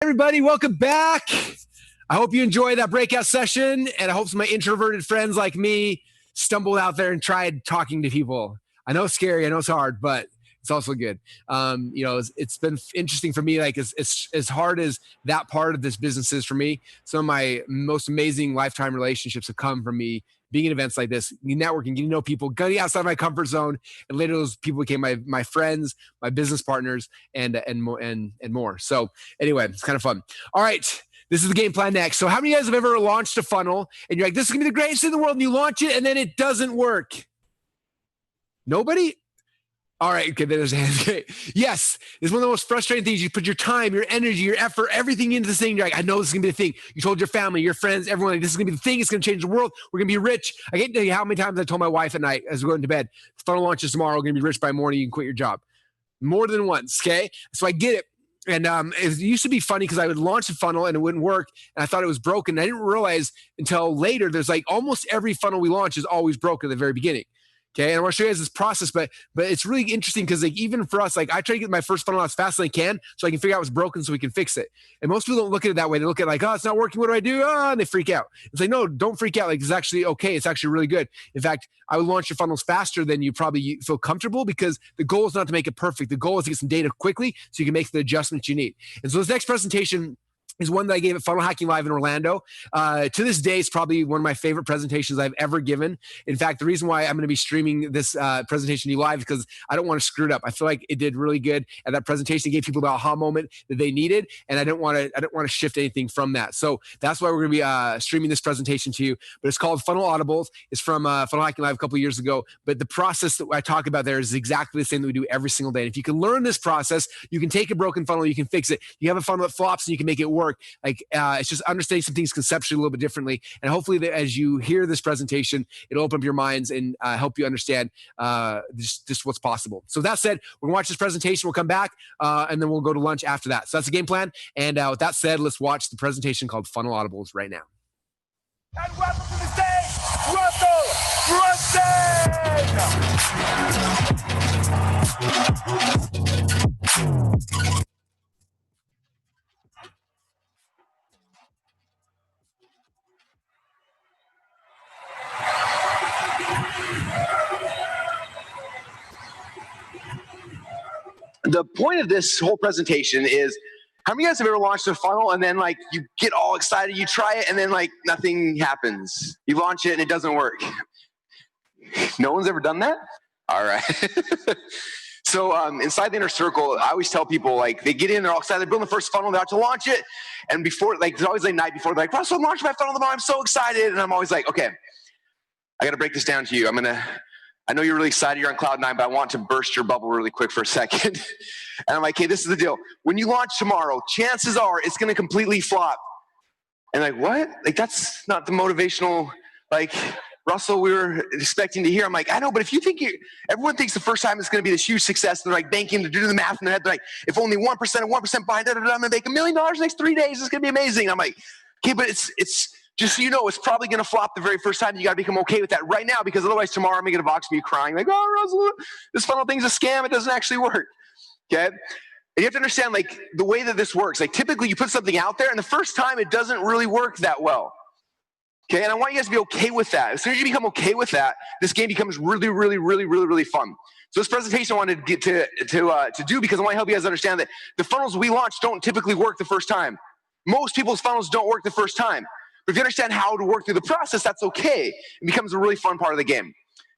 everybody. Welcome back. I hope you enjoyed that breakout session, and I hope some of my introverted friends like me stumbled out there and tried talking to people. I know it's scary. I know it's hard, but it's also good. It's been interesting for me. Like as hard as that part of this business is for me, some of my most amazing lifetime relationships have come from me being in events like this, networking, getting to know people, getting outside my comfort zone, and later those people became my friends, my business partners, and more. So anyway, it's kind of fun. All right. This is the game plan next. So how many of you guys have ever launched a funnel and you're like, this is going to be the greatest thing in the world, and you launch it and then it doesn't work? Nobody? All right. Okay. There's a hand. Yes. It's one of the most frustrating things. You put your time, your energy, your effort, everything into this thing. You're like, I know this is going to be the thing. You told your family, your friends, everyone, like, this is going to be the thing. It's going to change the world. We're going to be rich. I can't tell you how many times I told my wife at night as we're going to bed, funnel launches tomorrow. We're going to be rich by morning. You can quit your job. More than once. Okay. So I get it. And it used to be funny because I would launch a funnel and it wouldn't work. And I thought it was broken. And I didn't realize until later, there's like almost every funnel we launch is always broken at the very beginning. Okay. And I want to show you guys this process, but it's really interesting because like even for us, like I try to get my first funnel out as fast as I can so I can figure out what's broken so we can fix it. And most people don't look at it that way. They look at it like, oh, it's not working. What do I do? Oh, and they freak out. It's like, no, don't freak out. Like it's actually okay. It's actually really good. In fact, I would launch your funnels faster than you probably feel comfortable because the goal is not to make it perfect. The goal is to get some data quickly so you can make the adjustments you need. And so this next presentation is one that I gave at Funnel Hacking Live in Orlando. To this day, it's probably one of my favorite presentations I've ever given. In fact, the reason why I'm going to be streaming this presentation to you live is because I don't want to screw it up. I feel like it did really good at that presentation. It gave people the aha moment that they needed, and I don't want to shift anything from that. So that's why we're going to be streaming this presentation to you. But it's called Funnel Audibles. It's from Funnel Hacking Live a couple of years ago. But the process that I talk about there is exactly the same that we do every single day. And if you can learn this process, you can take a broken funnel, you can fix it. You have a funnel that flops, and you can make it work. Like it's just understanding some things conceptually a little bit differently. And hopefully as you hear this presentation, it'll open up your minds and help you understand just what's possible. So that said, we're going to watch this presentation. We'll come back and then we'll go to lunch after that. So that's the game plan. And with that said, let's watch the presentation called Funnel Audibles right now. And welcome to the stage, Russell Brunson! The point of this whole presentation is, how many of you guys have ever launched a funnel and then like you get all excited, you try it, and then like nothing happens? You launch it and it doesn't work. No one's ever done that? All right. So inside the inner circle, I always tell people, like, they get in, they're all excited, they're building the first funnel, they're out to launch it, and before, like, there's always a night before, they're like, Russell, I'm launching my funnel tomorrow, I'm so excited, and I'm always like, okay, I got to break this down to you. I know you're really excited, you're on cloud nine, but I want to burst your bubble really quick for a second. And I'm like, hey, this is the deal. When you launch tomorrow, chances are it's going to completely flop. And like, what? Like, that's not the motivational, like, Russell, we were expecting to hear. I'm like, I know, but if you think everyone thinks the first time it's going to be this huge success, and they're like banking to do the math in their head. They're like, if only 1% of 1% behind, I'm going to make $1 million the next 3 days. It's going to be amazing. And I'm like, okay, but it's just so you know, it's probably going to flop the very first time. You got to become okay with that right now, because otherwise tomorrow I'm going to get a box of you crying like, oh, Russell, this funnel thing's a scam. It doesn't actually work. Okay. And you have to understand, like, the way that this works. Like, typically you put something out there and the first time it doesn't really work that well. Okay, and I want you guys to be okay with that. As soon as you become okay with that, this game becomes really, really, really, really, really fun. So this presentation I wanted to get to do, because I want to help you guys understand that the funnels we launch don't typically work the first time. Most people's funnels don't work the first time. But if you understand how to work through the process, that's okay. It becomes a really fun part of the game.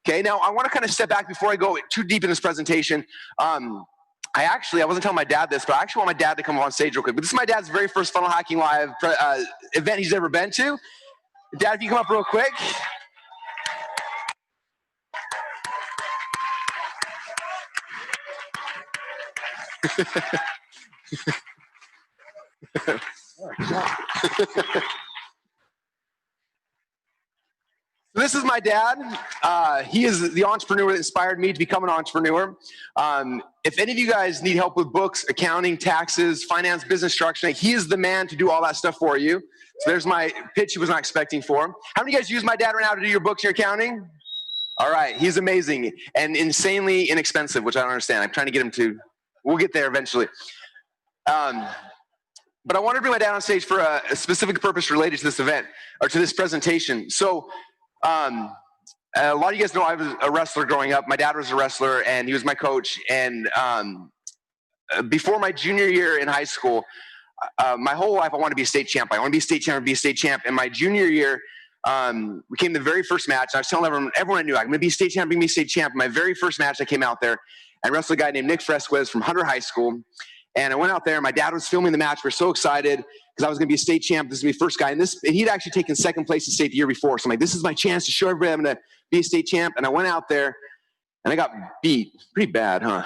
Okay, now I want to kind of step back before I go too deep in this presentation. I wasn't telling my dad this, but I actually want my dad to come on stage real quick. But this is my dad's very first Funnel Hacking Live event he's ever been to. Dad, if you come up real quick. This is my dad. He is the entrepreneur that inspired me to become an entrepreneur. If any of you guys need help with books, accounting, taxes, finance, business structuring, he is the man to do all that stuff for you. So there's my pitch he was not expecting for him. How many of you guys use my dad right now to do your books, your accounting? All right, he's amazing and insanely inexpensive, which I don't understand. I'm trying to get him to, we'll get there eventually. But I wanted to bring my dad on stage for a specific purpose related to this event, or to this presentation. So a lot of you guys know I was a wrestler growing up. My dad was a wrestler, and he was my coach. And before my junior year in high school, my whole life I wanted to be a state champ. I want to be a state champ, be a state champ. In my junior year, we came to the very first match. I was telling everyone I knew, I'm going to be a state champ, I'm going to be a state champ. My very first match, I came out there. I wrestled a guy named Nick Fresquez from Hunter High School. And I went out there, and my dad was filming the match. We were so excited because I was going to be a state champ. This is my first guy. And he'd actually taken second place in state the year before. So I'm like, this is my chance to show everybody I'm going to be a state champ. And I went out there, and I got beat pretty bad, huh?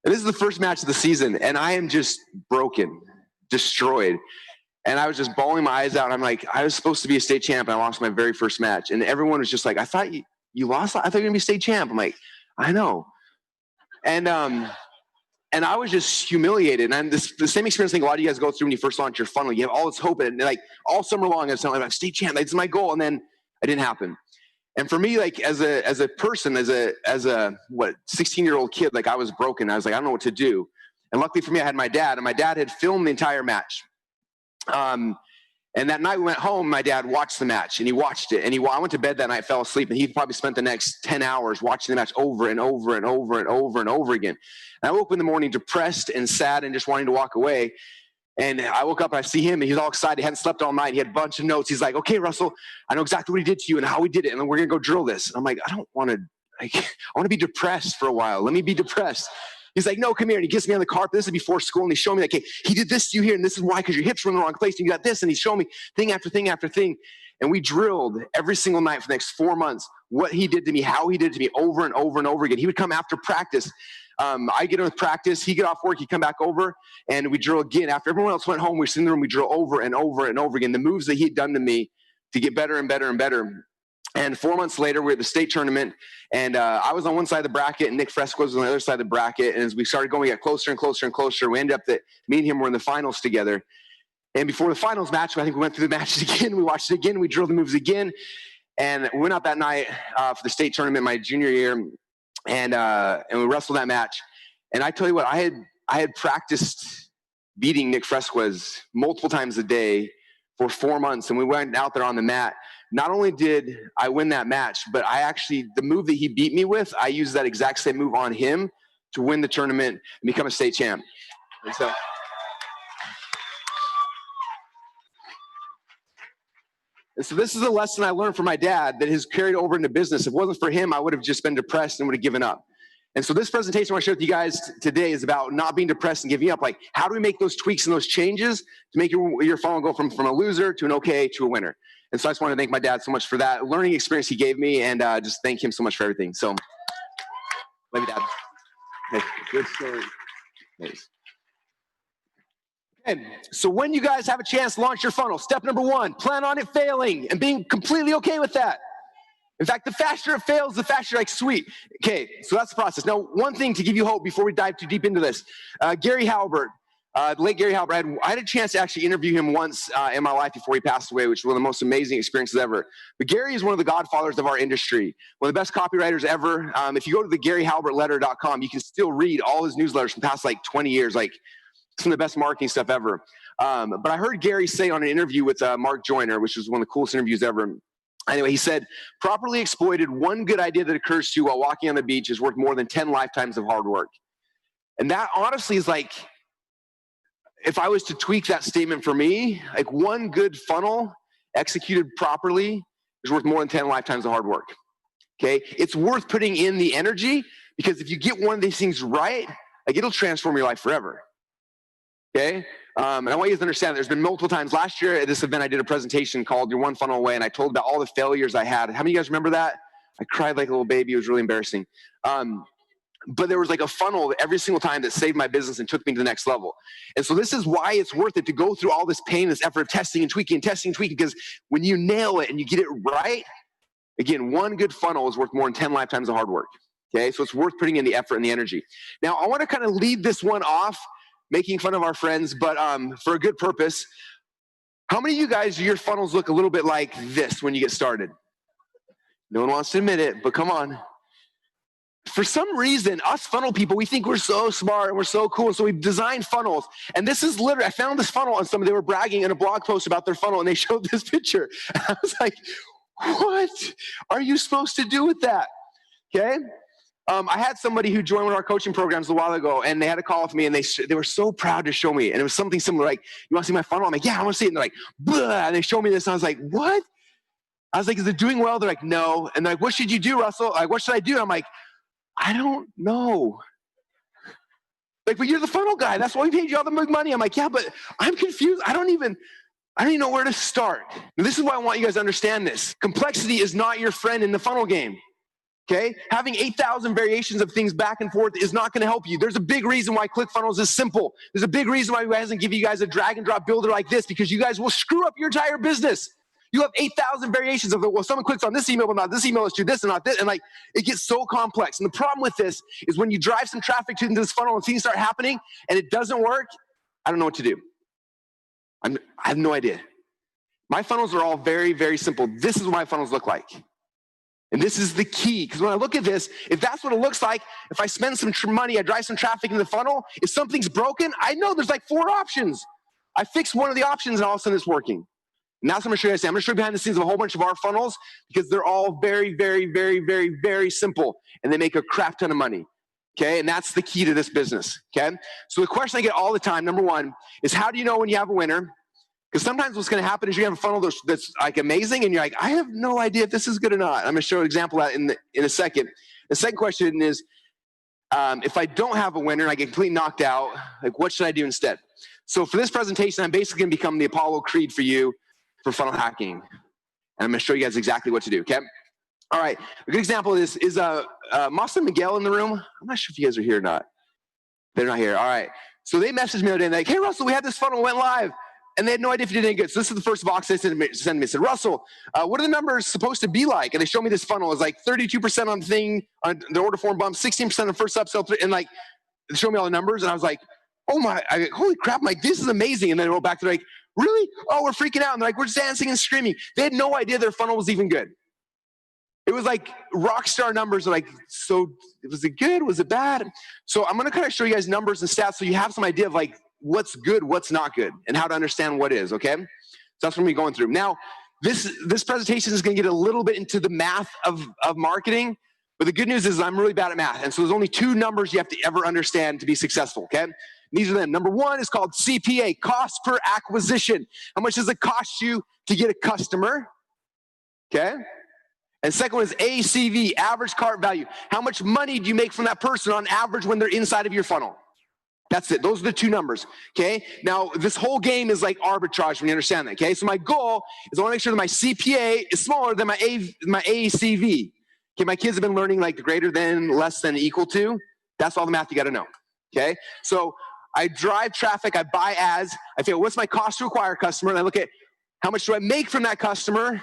And this is the first match of the season, and I am just broken, destroyed. And I was just bawling my eyes out. And I'm like, I was supposed to be a state champ, and I lost my very first match. And everyone was just like, I thought you lost? I thought you were going to be state champ. I'm like, I know. And I was just humiliated. And the same experience I think a lot of you guys go through when you first launch your funnel. You have all this hope, and like all summer long, I was telling like, state champ, that's my goal. And then it didn't happen. And for me, like as a person, as a 16-year-old kid, like I was broken. I was like, I don't know what to do. And luckily for me, I had my dad, and my dad had filmed the entire match. And that night we went home, my dad watched the match, and he watched it. And I went to bed that night, fell asleep, and he probably spent the next 10 hours watching the match over and over and over and over and over again. And I woke up in the morning depressed and sad and just wanting to walk away. And I woke up and I see him, and he's all excited. He hadn't slept all night. He had a bunch of notes. He's like, okay, Russell, I know exactly what he did to you and how he did it, and we're going to go drill this. And I'm like, I don't want to, I want to be depressed for a while. Let me be depressed. He's like, no, come here. And he gets me on the carpet. This is before school. And he's showing me like, hey, he did this to you here. And this is why, because your hips were in the wrong place. And you got this. And he's showing me thing after thing after thing. And we drilled every single night for the next 4 months, what he did to me, how he did it to me over and over and over again. He would come after practice. I get in with practice. He'd get off work. He'd come back over, and we drill again. After everyone else went home, we sit in the room. We drill over and over and over again. The moves that he'd done to me to get better and better and better. And 4 months later, we're at the state tournament, and I was on one side of the bracket, and Nick Fresco was on the other side of the bracket. And as we started going, we got closer and closer and closer. We ended up that me and him were in the finals together. And before the finals match, I think we went through the matches again. We watched it again. We drilled the moves again. And we went out that night for the state tournament my junior year, and we wrestled that match. And I tell you what, I had practiced beating Nick Fresquez multiple times a day for 4 months, and we went out there on the mat. Not only did I win that match, but the move that he beat me with, I used that exact same move on him to win the tournament and become a state champ. And so this is a lesson I learned from my dad that has carried over into business. If it wasn't for him, I would have just been depressed and would have given up. And so this presentation I want to share with you guys today is about not being depressed and giving up. Like, how do we make those tweaks and those changes to make your funnel go from a loser to an okay to a winner? And so I just want to thank my dad so much for that learning experience he gave me, and just thank him so much for everything. So, love you, Dad. Okay, good story. Thanks. Okay, so when you guys have a chance to launch your funnel, step number 1, plan on it failing and being completely okay with that. In fact, the faster it fails, the faster you're like, sweet. Okay, so that's the process. Now, one thing to give you hope before we dive too deep into this. Gary Halbert, the late Gary Halbert, I had a chance to actually interview him once in my life before he passed away, which was one of the most amazing experiences ever. But Gary is one of the godfathers of our industry, one of the best copywriters ever. If you go to the GaryHalbertLetter.com, you can still read all his newsletters from past like 20 years, like some of the best marketing stuff ever. But I heard Gary say on an interview with Mark Joyner, which was one of the coolest interviews ever. Anyway, he said, properly exploited, one good idea that occurs to you while walking on the beach is worth more than 10 lifetimes of hard work. And that honestly is like, if I was to tweak that statement for me, like one good funnel executed properly is worth more than 10 lifetimes of hard work. Okay? It's worth putting in the energy, because if you get one of these things right, like it'll transform your life forever. Okay? And I want you to understand there's been multiple times. Last year at this event, I did a presentation called You're One Funnel Away, and I told about all the failures I had. How many of you guys remember that? I cried like a little baby. It was really embarrassing. But there was like a funnel every single time that saved my business and took me to the next level. And so this is why it's worth it to go through all this pain, this effort of testing and tweaking, because when you nail it and you get it right, again, one good funnel is worth more than 10 lifetimes of hard work. Okay, so it's worth putting in the effort and the energy. Now, I want to kind of lead this one off, making fun of our friends, but for a good purpose. How many of you guys, your funnels look a little bit like this when you get started? No one wants to admit it, but come on. For some reason, us funnel people, we think we're so smart and we're so cool. So we've designed funnels. And this is literally, I found this funnel on somebody, they were bragging in a blog post about their funnel and they showed this picture. And I was like, what are you supposed to do with that? Okay. I had somebody who joined one of our coaching programs a while ago, and they had a call with me, and they were so proud to show me. And it was something similar, like, you want to see my funnel? I'm like, yeah, I want to see it. And they're like, blah, and they showed me this, and I was like, what? I was like, is it doing well? They're like, no. And they're like, what should you do, Russell? Like, what should I do? And I'm like, I don't know. Like, but you're the funnel guy. That's why we paid you all the money. I'm like, yeah, but I'm confused. I don't even know where to start. And this is why I want you guys to understand this. Complexity is not your friend in the funnel game. Okay? Having 8,000 variations of things back and forth is not going to help you. There's a big reason why ClickFunnels is simple. There's a big reason why he hasn't given you guys a drag and drop builder like this, because you guys will screw up your entire business. You have 8,000 variations of it. Well, someone clicks on this email, but not this email. Let's do this and not this. And like, it gets so complex. And the problem with this is when you drive some traffic into this funnel and things start happening and it doesn't work, I don't know what to do. I have no idea. My funnels are all very, very simple. This is what my funnels look like. And this is the key, because when I look at this, if that's what it looks like, if I spend some money, I drive some traffic in the funnel, if something's broken, I know there's like 4 options. I fix one of the options and all of a sudden it's working. And that's what I'm going to show you guys. I'm going to show you behind the scenes of a whole bunch of our funnels, because they're all very, very, very, very, very simple, and they make a crap ton of money. Okay, and that's the key to this business. Okay, so the question I get all the time, number one, is how do you know when you have a winner? Because sometimes what's going to happen is you have a funnel that's like amazing, and you're like, I have no idea if this is good or not. I'm going to show an example of that in a second. The second question is, if I don't have a winner and I get completely knocked out, like what should I do instead? So for this presentation, I'm basically going to become the Apollo Creed for you for funnel hacking, and I'm going to show you guys exactly what to do. Okay. All right. A good example of this is Moss and Miguel in the room. I'm not sure if you guys are here or not. They're not here. All right. So they messaged me the other day and they're like, hey, Russell, we had this funnel, went live. And they had no idea if you did any good. So this is the first box they sent me. They said, Russell, what are the numbers supposed to be like? And they showed me this funnel. It's like 32% on the thing, on the order form bump, 16% on the first upsell. And like, they showed me all the numbers. And I was like, oh my, holy crap. I'm like, this is amazing. And then they wrote back, they're like, really? Oh, we're freaking out. And they're like, we're dancing and screaming. They had no idea their funnel was even good. It was like rock star numbers. Like, so was it good? Was it bad? So I'm going to kind of show you guys numbers and stats so you have some idea of like, what's good, what's not good, and how to understand what is, okay? So that's what we're going through. Now, this presentation is going to get a little bit into the math of marketing, but the good news is I'm really bad at math, and so there's only 2 numbers you have to ever understand to be successful, okay? And these are them. Number 1 is called CPA, cost per acquisition. How much does it cost you to get a customer, okay? And second one is ACV, average cart value. How much money do you make from that person on average when they're inside of your funnel? That's it. Those are the 2 numbers, okay? Now, this whole game is like arbitrage when you understand that, okay? So my goal is I want to make sure that my CPA is smaller than my ACV. Okay, my kids have been learning like the greater than, less than, equal to. That's all the math you got to know, okay? So I drive traffic, I buy ads, I figure what's my cost to acquire a customer, and I look at how much do I make from that customer,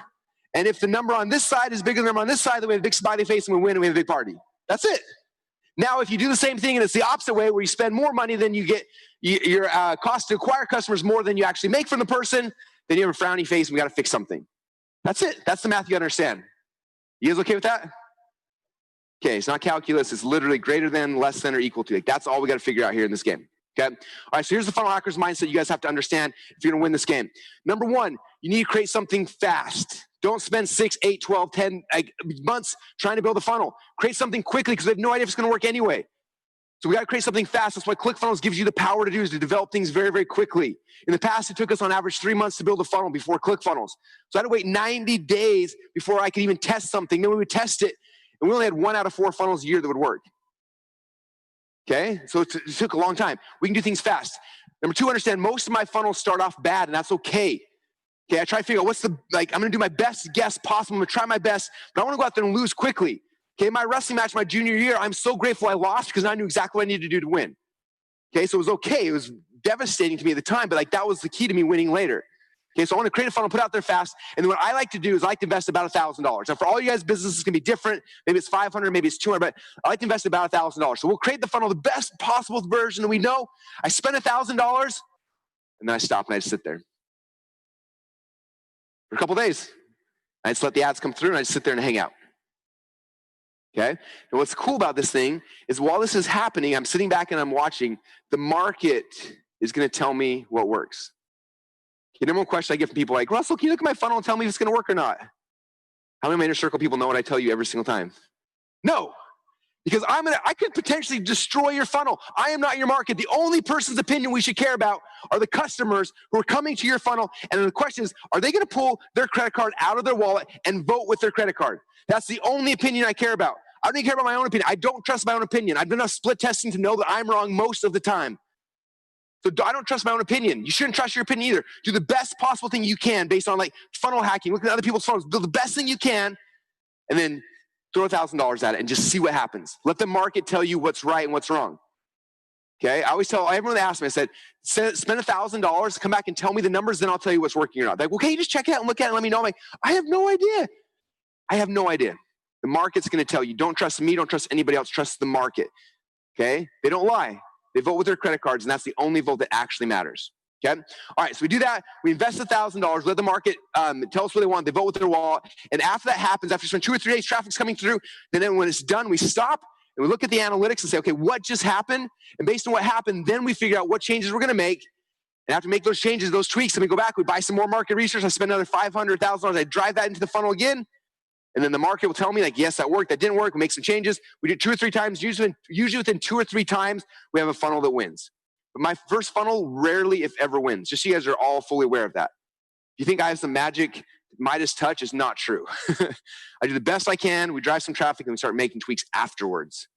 and if the number on this side is bigger than the number on this side, then we have a big smiley face and we win and we have a big party. That's it. Now, if you do the same thing and it's the opposite way where you spend more money than you get, your cost to acquire customers more than you actually make from the person, then you have a frowny face and we got to fix something. That's it. That's the math you understand. You guys okay with that? Okay, it's not calculus. It's literally greater than, less than, or equal to. Like, that's all we got to figure out here in this game. Okay? All right, so here's the funnel hackers mindset you guys have to understand if you're going to win this game. Number 1, you need to create something fast. Don't spend 6, 8, 12, 10 months trying to build a funnel. Create something quickly because we have no idea if it's going to work anyway. So we got to create something fast. That's what ClickFunnels gives you the power to do, is to develop things very, very quickly. In the past, it took us on average 3 months to build a funnel before ClickFunnels. So I had to wait 90 days before I could even test something. Then we would test it, and we only had 1 out of 4 funnels a year that would work. Okay? So it took a long time. We can do things fast. Number 2, understand most of my funnels start off bad, and that's okay. Okay, I try to figure out I'm going to do my best guess possible. I'm going to try my best, but I want to go out there and lose quickly. Okay, my wrestling match my junior year, I'm so grateful I lost because I knew exactly what I needed to do to win. Okay, so it was okay. It was devastating to me at the time, but like that was the key to me winning later. Okay, so I want to create a funnel, put it out there fast, and then what I like to do is I like to invest about $1,000. Now, for all you guys, businesses can be different. Maybe it's $500, maybe it's $200, but I like to invest about $1,000. So we'll create the funnel, the best possible version that we know. I spend $1,000, and then I stop and I just sit there for a couple days. I just let the ads come through, and I just sit there and hang out. Okay? And what's cool about this thing is while this is happening, I'm sitting back and I'm watching, the market is going to tell me what works. Okay, number one question I get from people like, Russell, can you look at my funnel and tell me if it's going to work or not? How many of my inner circle people know what I tell you every single time? No. Because I could potentially destroy your funnel. I am not your market. The only person's opinion we should care about are the customers who are coming to your funnel. And then the question is, are they going to pull their credit card out of their wallet and vote with their credit card? That's the only opinion I care about. I don't even care about my own opinion. I don't trust my own opinion. I've done enough split testing to know that I'm wrong most of the time. So I don't trust my own opinion. You shouldn't trust your opinion either. Do the best possible thing you can based on like funnel hacking. Look at other people's funnels. Do the best thing you can, and then throw $1,000 at it and just see what happens. Let the market tell you what's right and what's wrong. Okay? I always tell everyone that asks me, I said, spend $1,000, come back and tell me the numbers, then I'll tell you what's working or not. They're like, well, can you just check it out and look at it and let me know? I'm like, I have no idea. I have no idea. The market's going to tell you. Don't trust me. Don't trust anybody else. Trust the market. Okay? They don't lie. They vote with their credit cards, and that's the only vote that actually matters. Okay? All right, so we do that. We invest $1,000, let the market tell us what they want. They vote with their wallet. And after that happens, after 2 or 3 days, traffic's coming through. And then when it's done, we stop and we look at the analytics and say, okay, what just happened? And based on what happened, then we figure out what changes we're going to make. And after make those changes, those tweaks, and we go back, we buy some more market research. I spend another $500, $1,000. I drive that into the funnel again. And then the market will tell me, like, yes, that worked, that didn't work. We make some changes. We do it 2 or 3 times. Usually within 2 or 3 times, we have a funnel that wins. But my first funnel rarely, if ever, wins. Just so you guys are all fully aware of that. If you think I have some magic Midas touch, is not true. I do the best I can. We drive some traffic, and we start making tweaks afterwards.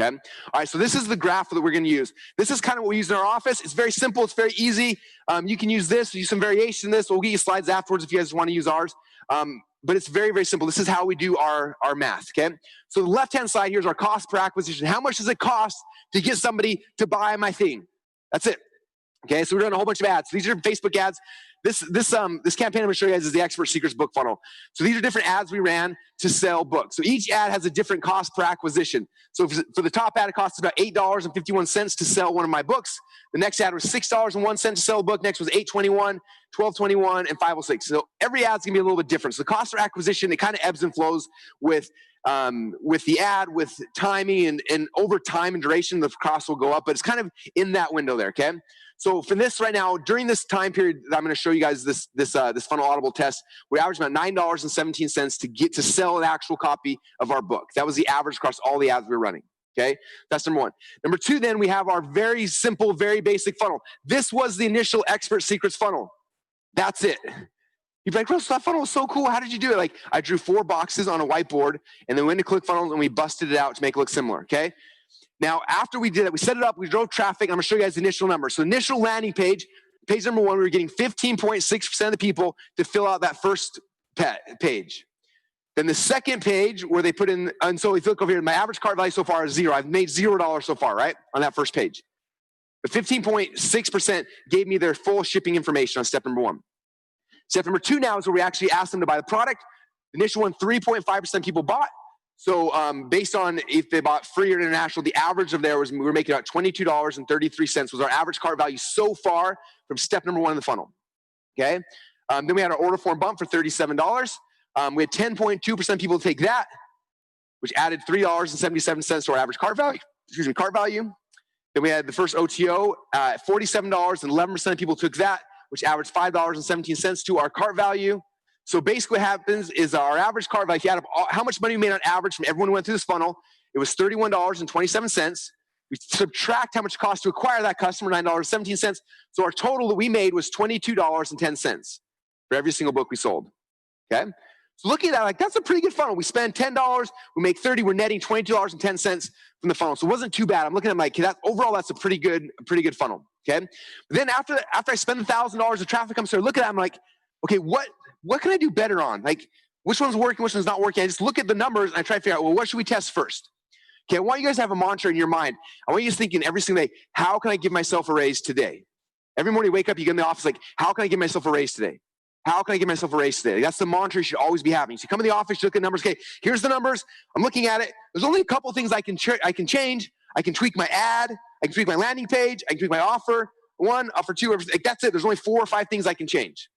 Okay? All right, so this is the graph that we're going to use. This is kind of what we use in our office. It's very simple. It's very easy. You can use this. Use some variation in this. We'll get you slides afterwards if you guys want to use ours. But it's very, very simple. This is how we do our math, okay? So the left-hand side here is our cost per acquisition. How much does it cost to get somebody to buy my thing? That's it, okay? So we're doing a whole bunch of ads. These are Facebook ads. This campaign I'm going to show you guys is the Expert Secrets book funnel. So these are different ads we ran to sell books. So each ad has a different cost per acquisition. So for the top ad, it costs about $8.51 to sell one of my books. The next ad was $6.01 to sell a book. Next was $8.21, $12.21, and $5.06. So every ad's going to be a little bit different. So the cost per acquisition, it kind of ebbs and flows with the ad, with timing, and over time and duration, the cost will go up. But it's kind of in that window there, okay? So for this right now, during this time period that I'm going to show you guys this funnel audible test, we averaged about $9.17 to get to sell an actual copy of our book. That was the average across all the ads we were running. Okay, that's number one. Number two, then we have our very simple, very basic funnel. This was the initial Expert Secrets funnel. That's it. You'd be like, Russell, that funnel was so cool. How did you do it? Like, I drew 4 boxes on a whiteboard, and then went to ClickFunnels, and we busted it out to make it look similar. Okay. Now, after we did it, we set it up, we drove traffic. I'm going to show you guys the initial numbers. So initial landing page number 1, we were getting 15.6% of the people to fill out that first page. Then the second page where they put in, and so if you look over here, my average cart value so far is 0. I've made $0 so far, right, on that first page. But 15.6% gave me their full shipping information on step number 1. Step number 2 now is where we actually asked them to buy the product. The initial one, 3.5% people bought. So based on if they bought free or international, the average of there was, we were making about $22.33 was our average cart value so far from step number 1 in the funnel. Okay. Then we had our order form bump for $37. We had 10.2% people take that, which added $3.77 to our average cart value. Cart value. Then we had the first OTO at $47, and 11% of people took that, which averaged $5.17 to our cart value. So basically what happens is our average cart value, if you add up how much money we made on average from everyone who went through this funnel, it was $31.27. We subtract how much it cost to acquire that customer, $9.17. So our total that we made was $22.10 for every single book we sold. Okay? So looking at that, like, that's a pretty good funnel. We spend $10, we make $30, we're netting $22.10 from the funnel. So it wasn't too bad. I'm looking at my, overall, that's a pretty good funnel. Okay? But then after I spend $1,000 of traffic, I'm starting to look at that, I'm like, okay, what can I do better on? Like, which one's working, which one's not working? I just look at the numbers and I try to figure out, well, what should we test first? Okay, I want you guys to have a mantra in your mind. I want you to think in every single day, how can I give myself a raise today? Every morning you wake up, you get in the office, like, how can I give myself a raise today? How can I give myself a raise today? That's the mantra you should always be having. So you come in the office, you look at numbers, okay, here's the numbers. I'm looking at it. There's only a couple things I can change. I can tweak my ad. I can tweak my landing page. I can tweak my offer 1, offer 2. Like, that's it. There's only 4 or 5 things I can change.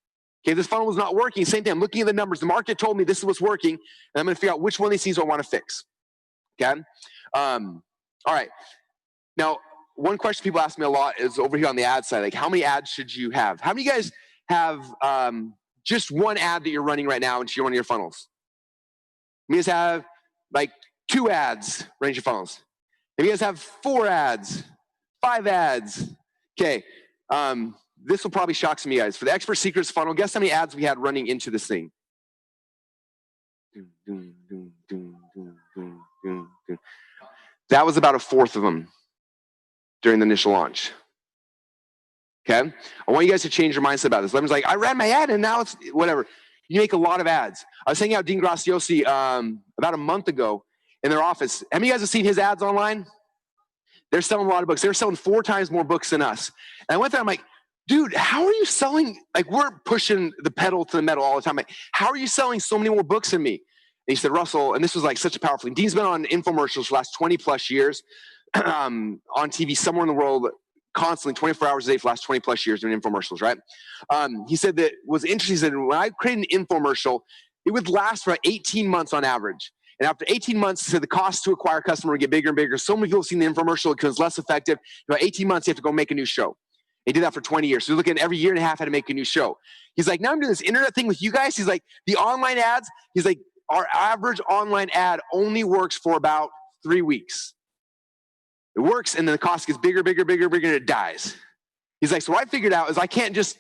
Okay, this funnel was not working. Same thing. I'm looking at the numbers. The market told me this is what's working, and I'm going to figure out which one of these things I want to fix. Okay. All right. Now, one question people ask me a lot is over here on the ad side, like how many ads should you have? How many of you guys have just one ad that you're running right now into one of your funnels? You guys have like 2 ads running your funnels. If you guys have 4 ads, 5 ads, okay. This will probably shock some of you guys. For the Expert Secrets funnel, guess how many ads we had running into this thing? That was about 1/4 of them during the initial launch. Okay? I want you guys to change your mindset about this. Lemon's like, I ran my ad and now it's whatever. You make a lot of ads. I was hanging out with Dean Graciosi about a month ago in their office. How many of you guys have seen his ads online? They're selling a lot of books. They're selling 4 times more books than us. And I went there, I'm like, dude, how are you selling? Like, we're pushing the pedal to the metal all the time. Like, how are you selling so many more books than me? And he said, Russell, and this was like such a powerful thing. Dean's been on infomercials for the last 20 plus years on TV somewhere in the world, constantly 24 hours a day for the last 20 plus years doing infomercials, right? He said that was interesting. He said, when I created an infomercial, it would last for 18 months on average. And after 18 months, he said the cost to acquire a customer would get bigger and bigger. So many people have seen the infomercial because it's less effective. About 18 months, you have to go make a new show. He did that for 20 years. So he's looking at every year and a half how to make a new show. He's like, now I'm doing this internet thing with you guys. He's like, the online ads, he's like, our average online ad only works for about 3 weeks. It works, and then the cost gets bigger, bigger, bigger, bigger, and it dies. He's like, so what I figured out is I can't just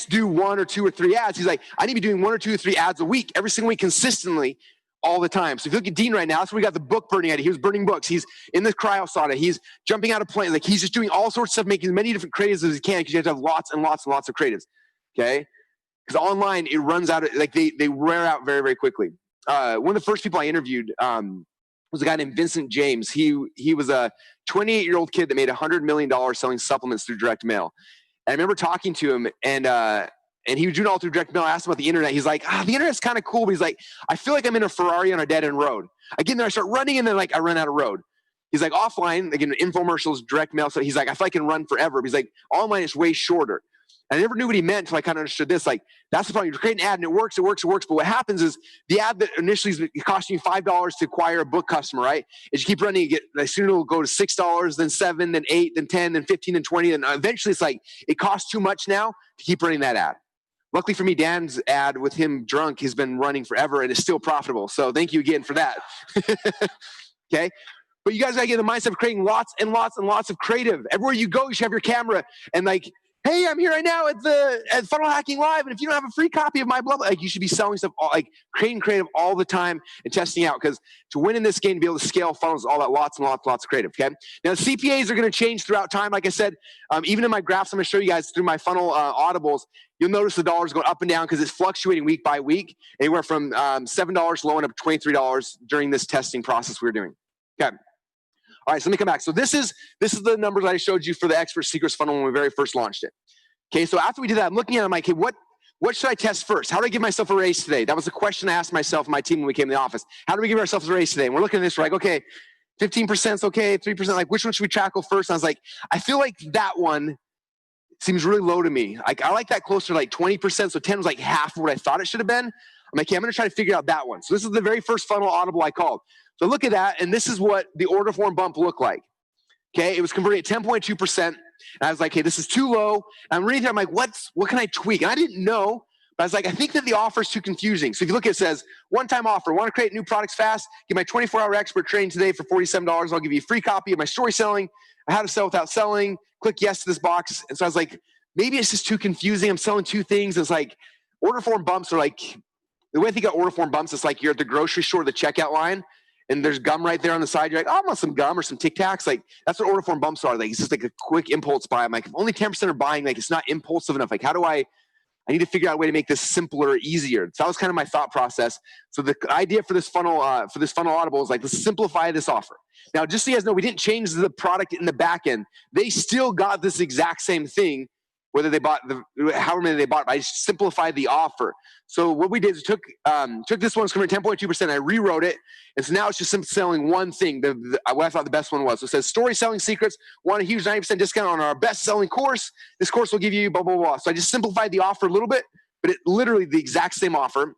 do 1 or 2 or 3 ads. He's like, I need to be doing 1 or 2 or 3 ads a week, every single week, consistently, all the time. So if you look at Dean right now, that's where we got the book burning idea. He was burning books. He's in the cryo sauna. He's jumping out of planes. Like, he's just doing all sorts of stuff, making as many different creatives as he can, because you have to have lots and lots and lots of creatives. Okay? Because online, it runs out, like they wear out very, very quickly. One of the first people I interviewed was a guy named Vincent James. He was a 28-year-old kid that made $100 million selling supplements through direct mail. And I remember talking to him, and he was doing all through direct mail. I asked him about the internet. He's like, the internet's kind of cool, but he's like, I feel like I'm in a Ferrari on a dead-end road. I get in there, I start running, and then like I run out of road. He's like, offline, again, infomercials, direct mail. So he's like, I feel like I can run forever. But he's like, online is way shorter. And I never knew what he meant until I kind of understood this. Like, that's the problem. You create an ad and it works. But what happens is the ad that initially is costing you $5 to acquire a book customer, right? As you keep running, you get, like, soon it'll go to $6, then $7, then $8, then $10, then $15, then $20. And eventually it's like, it costs too much now to keep running that ad. Luckily for me, Dan's ad with him drunk has been running forever and is still profitable. So thank you again for that. Okay. But you guys got to get in the mindset of creating lots and lots and lots of creative. Everywhere you go, you should have your camera and like, hey, I'm here right now at Funnel Hacking Live, and if you don't have a free copy of my blah, blah, like, you should be selling stuff, like creating creative all the time and testing out, because to win in this game, to be able to scale funnels, all that lots and lots and lots of creative, okay? Now, CPAs are going to change throughout time. Like I said, even in my graphs, I'm going to show you guys through my funnel audibles, you'll notice the dollars going up and down because it's fluctuating week by week, anywhere from $7 low and up to $23 during this testing process we're doing, okay? All right, so let me come back. So this is the numbers I showed you for the Expert Secrets funnel when we very first launched it. Okay, so after we did that, I'm looking at it, I'm like, hey, what should I test first? How do I give myself a raise today? That was the question I asked myself and my team when we came to the office. How do we give ourselves a raise today? And we're looking at this, we're like, okay, 15% is okay, 3%, like, which one should we tackle first? And I was like, I feel like that one seems really low to me. Like, I like that closer to like 20%, so 10 was like half of what I thought it should have been. I'm like, okay, I'm going to try to figure out that one. So this is the very first funnel audible I called. So look at that, and this is what the order form bump looked like. Okay, it was converting at 10.2%, and I was like, hey, this is too low. And I'm reading through, I'm like, what can I tweak? And I didn't know, but I was like, I think that the offer is too confusing. So if you look, it says, one-time offer, want to create new products fast? Get my 24-hour expert training today for $47. I'll give you a free copy of my story selling, how to sell without selling. Click yes to this box. And so I was like, maybe it's just too confusing. I'm selling 2 things. It's like, order form bumps are like, the way I think of order form bumps, it's like you're at the grocery store, the checkout line, and there's gum right there on the side. You're like, oh, I want some gum or some Tic Tacs. Like, that's what order form bumps are. Like, it's just like a quick impulse buy. I'm like, if only 10% are buying, like, it's not impulsive enough. Like, how do I need to figure out a way to make this simpler or easier. So that was kind of my thought process. So the idea for this funnel audible is like, let's simplify this offer. Now, just so you guys know, we didn't change the product in the back end. They still got this exact same thing, whether they bought however many they bought. I just simplified the offer. So what we did is took this one, converted 10.2%. I rewrote it, and so now it's just simply selling one thing. What I thought the best one was. So it says story selling secrets. Want a huge 90% discount on our best selling course? This course will give you blah blah blah. So I just simplified the offer a little bit, but it literally the exact same offer.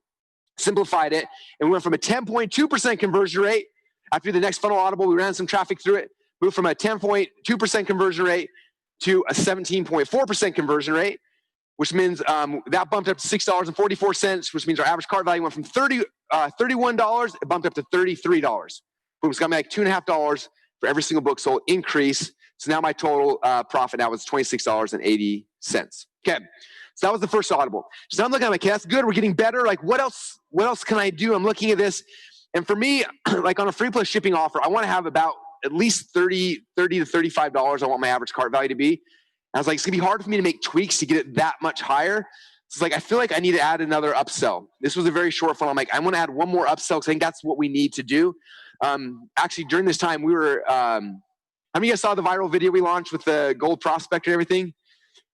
Simplified it, and we went from a 10.2% conversion rate After the next funnel audible, we ran some traffic through it, moved from a 10.2% conversion rate to a 17.4% conversion rate, which means that bumped up to $6.44, which means our average cart value went from $31, it bumped up to $33. Boom, it's got me like $2.50 for every single book sold increase. So now my total profit now is $26.80. Okay, so that was the first audible. So now I'm looking at okay, that's good. We're getting better. Like what else can I do? I'm looking at this. And for me, like on a free plus shipping offer, I want to have about at least $30 to $35 I want my average cart value to be. I was like, it's gonna be hard for me to make tweaks to get it that much higher. So it's like, I feel like I need to add another upsell. This was a very short funnel. I'm like, I want to add one more upsell because I think that's what we need to do. Actually, during this time, we were, how many of you guys saw the viral video we launched with the gold prospect and everything?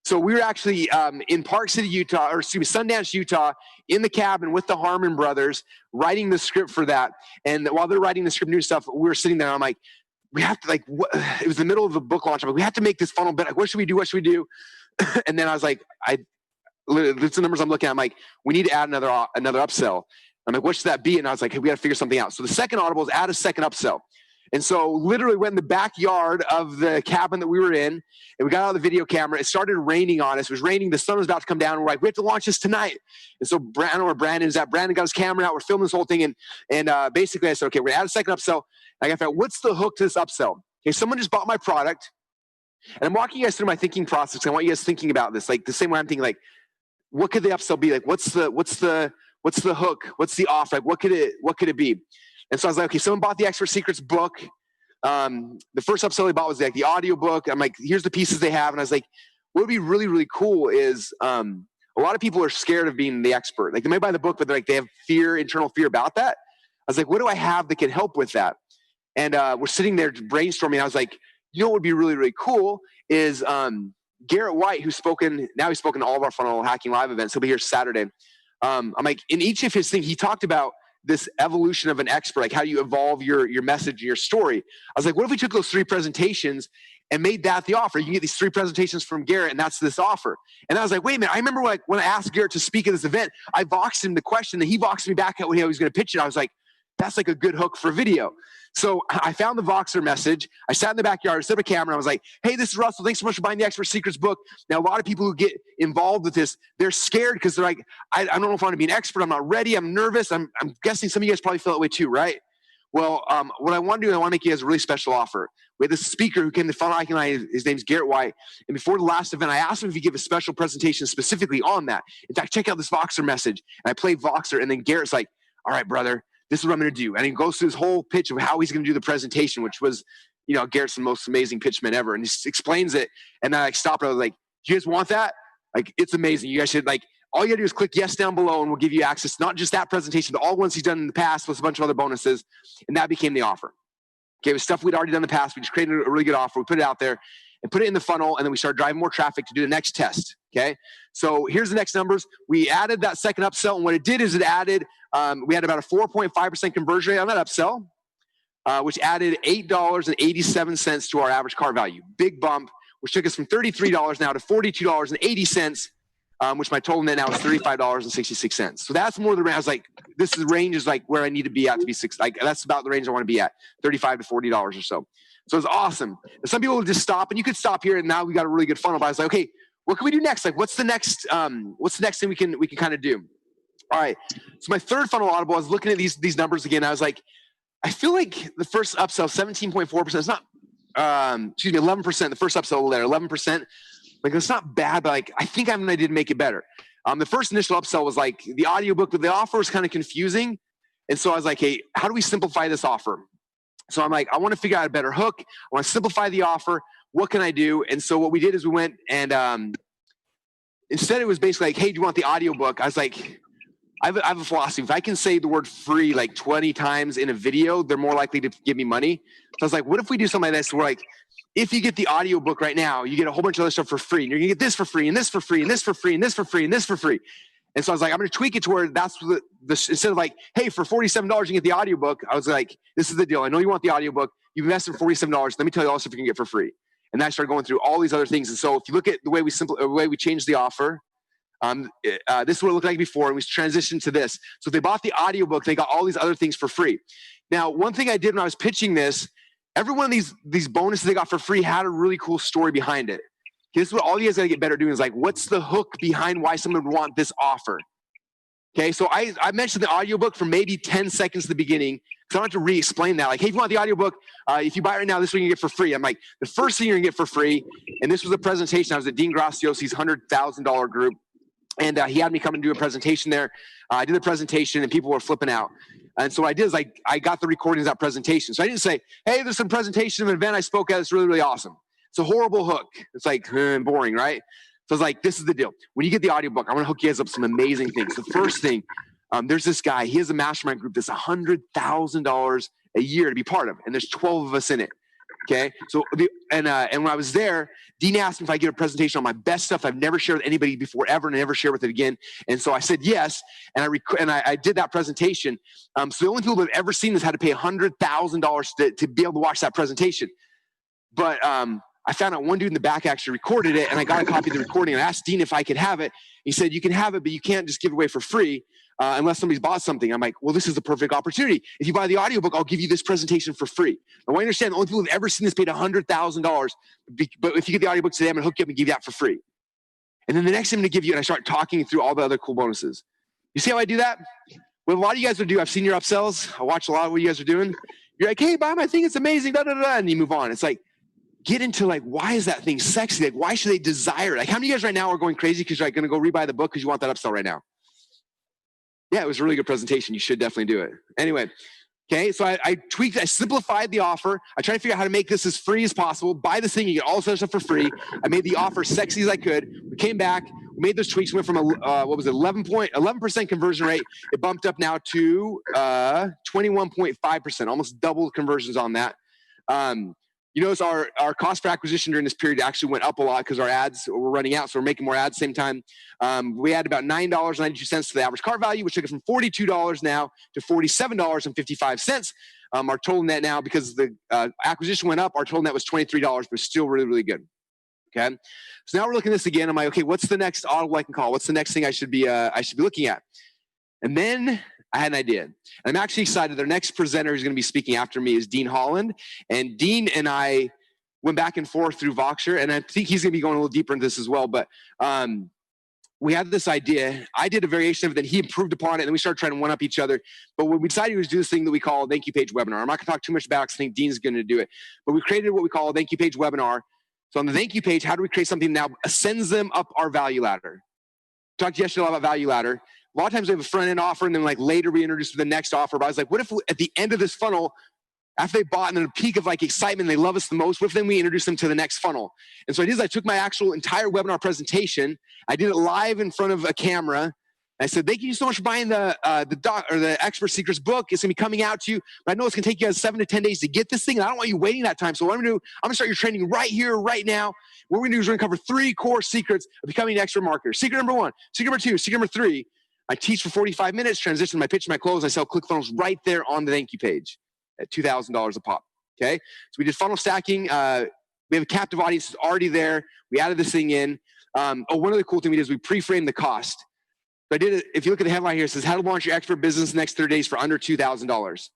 So we were actually in Park City, Utah, or excuse me, Sundance, Utah, in the cabin with the Harmon brothers, writing the script for that. And while they're writing the script, new stuff, we were sitting there. I'm like, we have to it was the middle of the book launch. I'm like, we have to make this funnel better. Like, what should we do? What should we do? And then I was like, it's the numbers I'm looking at. I'm like, we need to add another upsell. I'm like, what should that be? And I was like, hey, we got to figure something out. So the second audible is add a second upsell. And so literally went in the backyard of the cabin that we were in, and we got out of the video camera. It started raining on us. It was raining. The sun was about to come down. And we're like, we have to launch this tonight. And so Brandon got his camera out. We're filming this whole thing. And basically I said, okay, we're going to add a second upsell. And I got, what's the hook to this upsell? Okay, someone just bought my product. And I'm walking you guys through my thinking process. I want you guys thinking about this, like the same way I'm thinking, like, what could the upsell be? Like, what's the hook? What's the offer? Like, what could it be? And so I was like, okay, someone bought the Expert Secrets book. The first upsell they bought was like the audio book. I'm like, here's the pieces they have. And I was like, what would be really, really cool is a lot of people are scared of being the expert. Like they might buy the book, but they have internal fear about that. I was like, what do I have that can help with that? And we're sitting there brainstorming. I was like, you know what would be really, really cool is Garrett White, he's spoken to all of our Funnel Hacking Live events. He'll be here Saturday. I'm like, in each of his things, he talked about this evolution of an expert, like how do you evolve your message and your story. I was like, what if we took those 3 presentations and made that the offer? You can get these 3 presentations from Garrett, and that's this offer. And I was like, wait a minute. I remember when I asked Garrett to speak at this event, I voxed him the question, and he voxed me back at when he was going to pitch it. I was like, that's like a good hook for video. So I found the Voxer message. I sat in the backyard, set up a camera. I was like, hey, this is Russell. Thanks so much for buying the Expert Secrets book. Now, a lot of people who get involved with this, they're scared because they're like, I don't know if I want to be an expert. I'm not ready. I'm nervous. I'm guessing some of you guys probably feel that way too, right? Well, what I want to do, I want to make you guys a really special offer. We had this speaker who came to Funnel Hacking Live. His name's Garrett White. And before the last event, I asked him if he'd give a special presentation specifically on that. In fact, check out this Voxer message. And I played Voxer, and then Garrett's like, all right, brother, this is what I'm going to do. And he goes through this whole pitch of how he's going to do the presentation, which was, Garrett's the most amazing pitchman ever. And he just explains it. And I stopped. I was like, do you guys want that? Like, it's amazing. You guys should, all you got to do is click yes down below, and we'll give you access, not just that presentation, but all ones he's done in the past plus a bunch of other bonuses. And that became the offer. Okay, it was stuff we'd already done in the past. We just created a really good offer. We put it out there and put it in the funnel, and then we started driving more traffic to do the next test. Okay, so here's the next numbers. We added that second upsell, and what it did is it added, we had about a 4.5% conversion rate on that upsell, which added $8.87 to our average cart value. Big bump, which took us from $33 now to $42.80, which my total net now is $35.66. So that's more the range. I was like, this is range is like where I need to be at to be that's about the range I want to be at, $35 to $40 or so. So it's awesome. And some people will just stop, and you could stop here, and now we got a really good funnel. But I was like, okay, what can we do next? Like, what's the next thing we can kind of do? All right. So my third funnel audible, I was looking at these numbers again. I was like, I feel like the first upsell, 17.4%. It's not, 11%. The first upsell there, 11%. Like, it's not bad, but I think I did make it better. The first initial upsell was like the audiobook, but the offer was kind of confusing. And so I was like, hey, how do we simplify this offer? So I'm like, I want to figure out a better hook. I want to simplify the offer. What can I do? And so what we did is we went and instead it was basically like, hey, do you want the audiobook? I was like, I have a philosophy. If I can say the word free like 20 times in a video, they're more likely to give me money. So I was like, what if we do something like this? Where like, if you get the audiobook right now, you get a whole bunch of other stuff for free. And you're going to get this for free, and this for free, and this for free, and this for free, and this for free. And so I was like, I'm going to tweak it to where that's instead of like, hey, for $47, you get the audiobook. I was like, this is the deal. I know you want the audiobook. You've invested $47. Let me tell you all the stuff you can get for free. And then I started going through all these other things. And so if you look at the way we changed the offer, this is what it looked like before, and we transitioned to this. So if they bought the audiobook, they got all these other things for free. Now, one thing I did when I was pitching this, every one of these bonuses they got for free had a really cool story behind it. This is what all you guys got to get better doing is like, what's the hook behind why someone would want this offer? Okay, so I mentioned the audiobook for maybe 10 seconds at the beginning because I don't have to re-explain that. Like, hey, if you want the audiobook, if you buy it right now, this is what you can get for free. I'm like, the first thing you're going to get for free, and this was a presentation. I was at Dean Graciosi's $100,000 group, and he had me come and do a presentation there. I did the presentation, and people were flipping out. And so what I did is I got the recordings of that presentation. So I didn't say, hey, there's some presentation of an event I spoke at. It's really, really awesome. It's a horrible hook. It's like boring, right? So I was like, this is the deal. When you get the audiobook, I'm going to hook you guys up some amazing things. The first thing, there's this guy. He has a mastermind group that's $100,000 a year to be part of, and there's 12 of us in it. Okay, so and when I was there, Dean asked me if I give a presentation on my best stuff I've never shared with anybody before ever, and I never share with it again. And so I said yes, and I did that presentation. So the only people that have ever seen this had to pay $100,000 to be able to watch that presentation. But I found out one dude in the back actually recorded it, and I got a copy of the recording. And I asked Dean if I could have it. He said, you can have it, but you can't just give it away for free unless somebody's bought something. I'm like, well, this is the perfect opportunity. If you buy the audiobook, I'll give you this presentation for free. Now, I understand the only people who've ever seen this paid $100,000, but if you get the audiobook today, I'm going to hook you up and give you that for free. And then the next thing I'm going to give you, and I start talking through all the other cool bonuses. You see how I do that? What a lot of you guys would do, I've seen your upsells. I watch a lot of what you guys are doing. You're like, hey, buy my thing. It's amazing, and you move on. It's like, get into like, why is that thing sexy? Like, why should they desire it? Like, how many of you guys right now are going crazy because you're like going to go rebuy the book because you want that upsell right now? Yeah, it was a really good presentation. You should definitely do it. Anyway, okay, so I tweaked, I simplified the offer. I tried to figure out how to make this as free as possible. Buy this thing, you get all this other stuff for free. I made the offer sexy as I could. We came back, we made those tweaks, went from 11% conversion rate. It bumped up now to 21.5%, almost double conversions on that. You notice our cost per acquisition during this period actually went up a lot because our ads were running out, so we're making more ads same time. We had about $9.92 to the average cart value, which took it from $42 now to $47.55. Our total net now, because the acquisition went up, our total net was $23, but still really, really good. Okay, so now we're looking at this again. I'm like, okay, what's the next audible I can call? What's the next thing I should be looking at? And then I had an idea. And I'm actually excited. Their next presenter who's going to be speaking after me is Dean Holland. And Dean and I went back and forth through Voxer, and I think he's going to be going a little deeper into this as well. But we had this idea. I did a variation of it, then he improved upon it, and then we started trying to one-up each other. But what we decided was do this thing that we call a thank you page webinar. I'm not going to talk too much about it because I think Dean's going to do it. But we created what we call a thank you page webinar. So on the thank you page, how do we create something that now ascends them up our value ladder? Talked yesterday about value ladder. A lot of times we have a front end offer, and then like later we introduce the next offer. But I was like, what if at the end of this funnel, after they bought and then a peak of like excitement, they love us the most, what if then we introduce them to the next funnel? And so I did is I took my actual entire webinar presentation, I did it live in front of a camera. I said, thank you so much for buying the Expert Secrets book. It's gonna be coming out to you. But I know it's gonna take you guys 7 to 10 days to get this thing, and I don't want you waiting that time. So what I'm gonna do, I'm gonna start your training right here, right now. What we're gonna do is we're gonna cover 3 core secrets of becoming an expert marketer. Secret number 1, secret number 2, secret number 3. I teach for 45 minutes, transition my pitch, my close. I sell ClickFunnels right there on the thank you page at $2,000 a pop. Okay, so we did funnel stacking. We have a captive audience that's already there. We added this thing in. One of the cool things we did is we pre-framed the cost. So I did it. If you look at the headline here, it says how to launch your expert business in the next 30 days for under $2,000.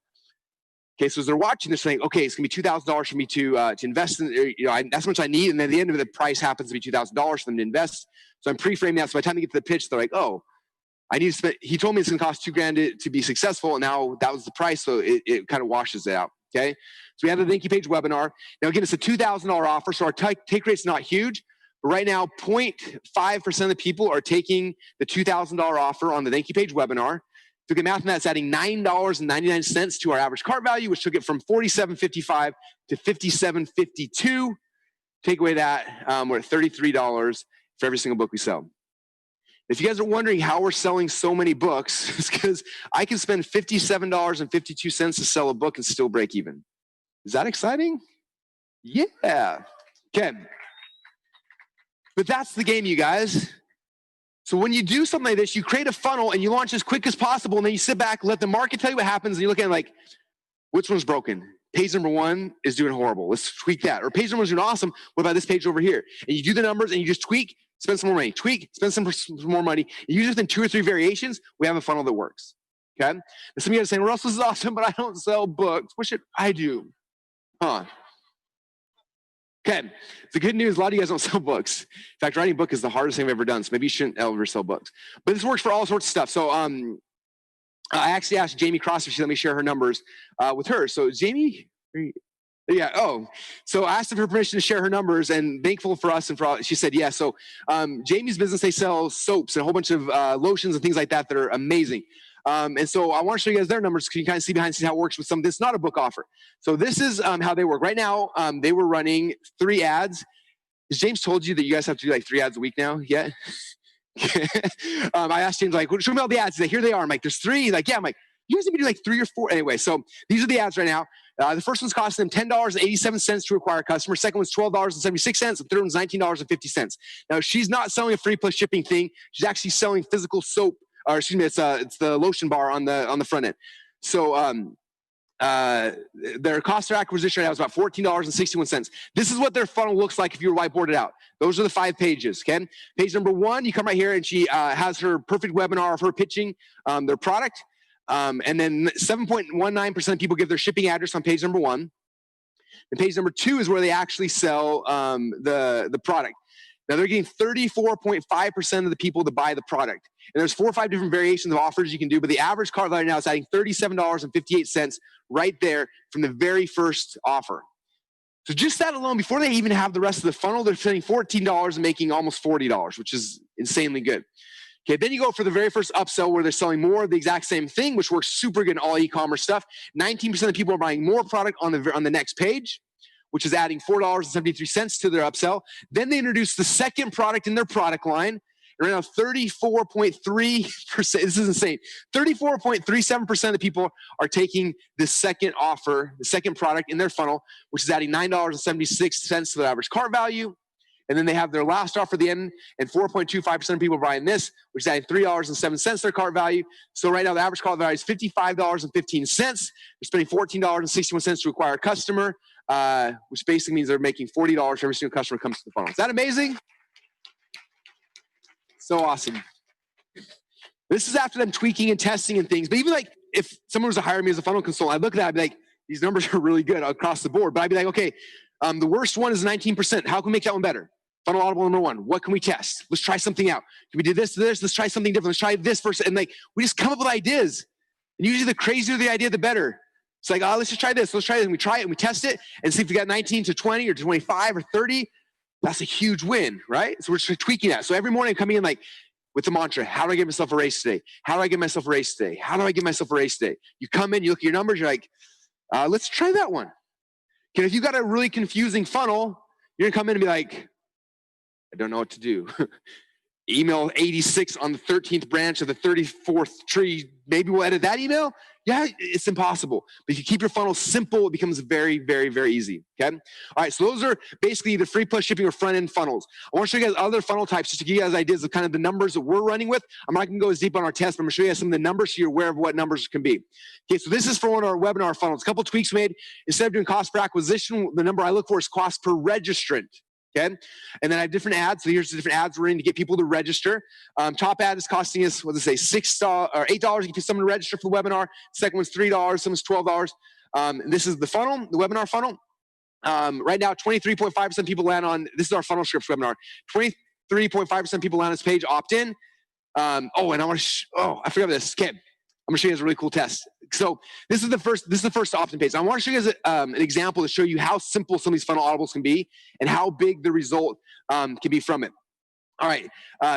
Okay, so as they're watching this, saying, okay, it's gonna be $2,000 for me to invest in. That's how much I need, and then at the end of it, the price happens to be $2,000 for them to invest. So I'm pre-framing that. So by the time they get to the pitch, they're like, oh, I need to spend. He told me it's gonna cost $2,000 to be successful, and now that was the price, so it kind of washes it out. Okay, so we have the thank you page webinar. Now again, it's a $2,000 offer, so our take rate's not huge. But right now, 0.5% of the people are taking the $2,000 offer on the thank you page webinar. If you get math on that, it's adding $9.99 to our average cart value, which took it from $47.55 to $57.52. Take away that, we're at $33 for every single book we sell. If you guys are wondering how we're selling so many books, it's because I can spend $57.52 to sell a book and still break even. Is that exciting? Yeah. Okay. But that's the game, you guys. So when you do something like this, you create a funnel and you launch as quick as possible, and then you sit back, let the market tell you what happens, and you look at it like, which one's broken? Page number 1 is doing horrible. Let's tweak that. Or page number 1 is doing awesome. What about this page over here? And you do the numbers and you just tweak, spend some more money. Tweak, spend some more money. And usually within 2 or 3 variations, we have a funnel that works. Okay. And some of you guys are saying, Russell, this is awesome, but I don't sell books. What should I do? Huh. Okay. The good news, a lot of you guys don't sell books. In fact, writing a book is the hardest thing I've ever done. So maybe you shouldn't ever sell books. But this works for all sorts of stuff. So I actually asked Jamie Cross if she let me share her numbers with her. So Jamie, yeah. Oh, so I asked her for permission to share her numbers, and thankful for us and for all, she said yes. So Jamie's business, they sell soaps and a whole bunch of lotions and things like that are amazing. And so I want to show you guys their numbers because you can kind of see behind the scenes how it works with some. This is not a book offer. So this is how they work. Right now, they were running 3 ads. Has James told you that you guys have to do like 3 ads a week now yet? I asked James, like, show me all the ads. He's like, here they are. I'm like, there's 3. Like, yeah. I'm like, you guys need to do like 3 or 4. Anyway, so these are the ads right now. The first one's costing them $10.87 to acquire a customer. Second one's $12.76. The third one's $19.50. Now, she's not selling a free plus shipping thing. She's actually selling physical soap. Or excuse me, it's the lotion bar on the front end. So their cost of acquisition right now is about $14.61. This is what their funnel looks like if you were whiteboarded out. Those are the 5 pages. Okay, page number 1, you come right here, and she has her perfect webinar of her pitching their product. And then 7.19% of people give their shipping address on page number 1. And page number 2 is where they actually sell the product. Now they're getting 34.5% of the people to buy the product. And there's 4 or 5 different variations of offers you can do, but the average cart right now is adding $37.58 right there from the very first offer. So just that alone, before they even have the rest of the funnel, they're spending $14 and making almost $40, which is insanely good. Okay, then you go for the very first upsell where they're selling more of the exact same thing, which works super good in all e-commerce stuff. 19% of people are buying more product on the next page, which is adding $4.73 to their upsell. Then they introduce the second product in their product line. And right now, 34.3%, this is insane, 34.37% of the people are taking the second offer, the second product in their funnel, which is adding $9.76 to their average cart value. And then they have their last offer at the end, and 4.25% of people are buying this, which is adding $3.07 to their cart value. So right now, the average cart value is $55.15. They're spending $14.61 to acquire a customer, which basically means they're making $40 for every single customer who comes to the funnel. Is that amazing? So awesome. This is after them tweaking and testing and things. But even like if someone was to hire me as a funnel consultant, I'd look at that, I'd be like, these numbers are really good across the board. But I'd be like, okay, the worst one is 19%. How can we make that one better? Funnel audible number 1. What can we test? Let's try something out. Can we do this to this? Let's try something different. Let's try this first. And like, we just come up with ideas. And usually the crazier the idea, the better. It's like, oh, let's just try this. Let's try this. And we try it and we test it and see if we got 19 to 20 or 25 or 30. That's a huge win, right? So we're just tweaking that. So every morning I'm coming in like with the mantra, how do I give myself a race today? How do I give myself a race today? How do I give myself a race today? You come in, you look at your numbers, you're like, let's try that one. Okay, if you got a really confusing funnel, you're gonna come in and be like, I don't know what to do. Email 86 on the 13th branch of the 34th tree. Maybe we'll edit that email. Yeah, it's impossible. But if you keep your funnel simple, it becomes very, very, very easy. Okay. All right. So those are basically the free plus shipping or front end funnels. I want to show you guys other funnel types just to give you guys ideas of kind of the numbers that we're running with. I'm not going to go as deep on our test, but I'm going to show you guys some of the numbers so you're aware of what numbers can be. Okay. So this is for one of our webinar funnels. A couple tweaks made. Instead of doing cost per acquisition, the number I look for is cost per registrant. Okay. And then I have different ads. So here's the different ads we're in to get people to register. Top ad is costing us, what does it say, $6 or $8 to get someone to register for the webinar. Second one's $3, someone's $12. This is the funnel, the webinar funnel. Right now, 23.5% of people land on, this is our funnel scripts webinar. 23.5% of people land on this page opt in. And I want to, I forgot this. Okay. I'm gonna show you guys a really cool test. So this is the first opt-in page. I want to show you guys an example to show you how simple some of these funnel audibles can be and how big the result can be from it. All right.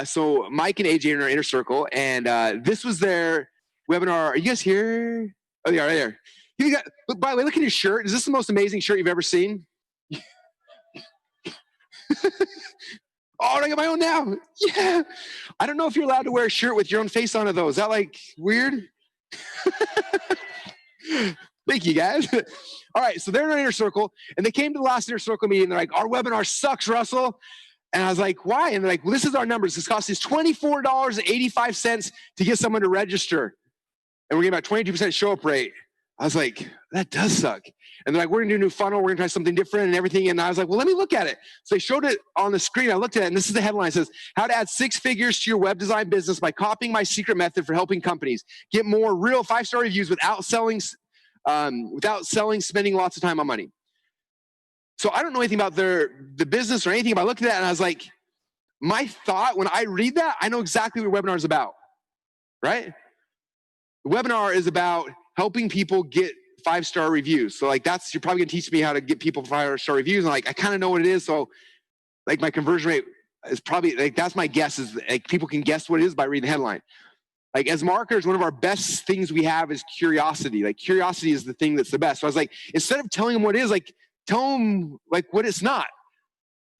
So Mike and AJ are in our inner circle, and this was their webinar. Are you guys here? Oh, they are right there. You got, look, by the way, look at your shirt. Is this the most amazing shirt you've ever seen? Oh, I got my own now. Yeah. I don't know if you're allowed to wear a shirt with your own face on it, though. Is that like weird? Thank you, guys. All right, so they're in our inner circle, and they came to the last inner circle meeting. They're like, our webinar sucks, Russell. And I was like, why? And they're like, well, this is our numbers. This costs us $24.85 to get someone to register. And we're getting about 22% show-up rate. I was like, that does suck. And they're like, we're going to do a new funnel. We're going to try something different and everything. And I was like, well, let me look at it. So they showed it on the screen. I looked at it, and this is the headline. It says, how to add 6 figures to your web design business by copying my secret method for helping companies get more real 5-star reviews without selling, spending lots of time on money. So I don't know anything about the business or anything, but I looked at that and I was like, my thought when I read that, I know exactly what webinar is about, right? The webinar is about helping people get 5-star reviews. So like you're probably gonna teach me how to get people 5-star reviews. And like, I kind of know what it is. So like my conversion rate is probably like, that's my guess is like people can guess what it is by reading the headline. Like as marketers, one of our best things we have is curiosity. Like curiosity is the thing that's the best. So I was like, instead of telling them what it is, like tell them like what it's not.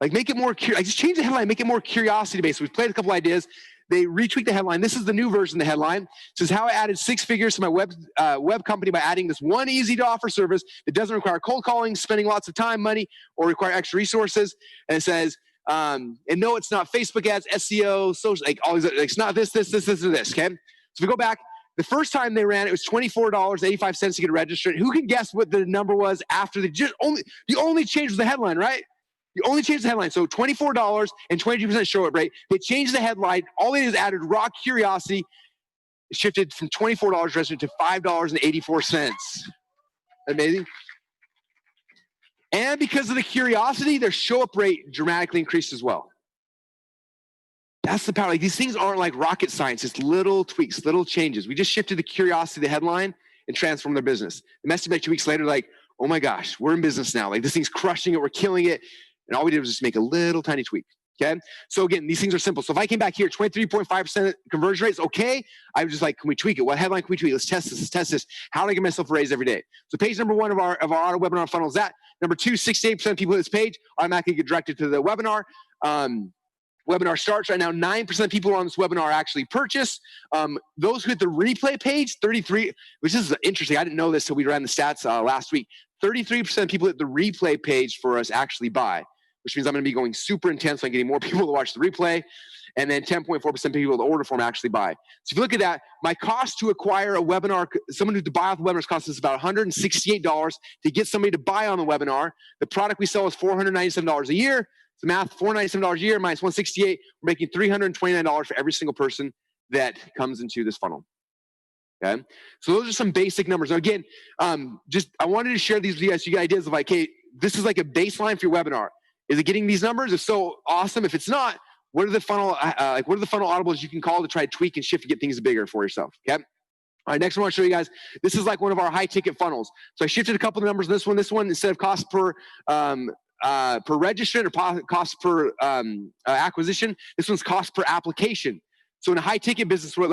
Like make it more curious. Just change the headline, make it more curiosity based. We've played a couple ideas. They retweak the headline. This is the new version of the headline. It says how I added 6 figures to my web company by adding this one easy to offer service that doesn't require cold calling, spending lots of time, money, or require extra resources. And it says, and no, it's not Facebook ads, SEO, social, like all these. Like, it's not this, or this. Okay. So if we go back, the first time they ran it was $24.85 to get registered. Who can guess what the number was after the only change was the headline, right? You only changed the headline. So $24 and 22% show up rate. They changed the headline. All they did is added raw curiosity. It shifted from $24 registered to $5.84. Amazing. And because of the curiosity, their show up rate dramatically increased as well. That's the power. Like these things aren't like rocket science. It's little tweaks, little changes. We just shifted the curiosity of the headline and transformed their business. The message back 2 weeks later, like, oh my gosh, we're in business now. Like this thing's crushing it. We're killing it. And all we did was just make a little tiny tweak. Okay. So again, these things are simple. So if I came back here, 23.5% conversion rates, okay. I was just like, can we tweak it? What headline can we tweak? Let's test this. Let's test this. How do I get myself a raise every day? So page number 1 of our auto webinar funnel is that. Number 2, 68% of people at this page automatically get directed to the webinar. Webinar starts right now. 9% of people on this webinar actually purchase. Those who hit the replay page, 33, which is interesting. I didn't know this until we ran the stats last week. 33% of people at the replay page for us actually buy, which means I'm going to be going super intense on getting more people to watch the replay. And then 10.4% of people in the order form actually buy. So if you look at that, my cost to acquire a webinar, someone who to buy off the webinar costs us about $168 to get somebody to buy on the webinar. The product we sell is $497 a year. So math, $497 a year minus $168, we're making $329 for every single person that comes into this funnel. Okay, so those are some basic numbers. Now again, I wanted to share these with you guys so you get ideas of like, hey, this is like a baseline for your webinar. Is it getting these numbers? If so, awesome. If it's not, what are the funnel audibles you can call to try to tweak and shift to get things bigger for yourself? Okay. All right, next one I want to show you guys. This is like one of our high ticket funnels. So I shifted a couple of numbers. This one instead of cost per registrant or cost per acquisition, this one's cost per application. So in a high ticket business we're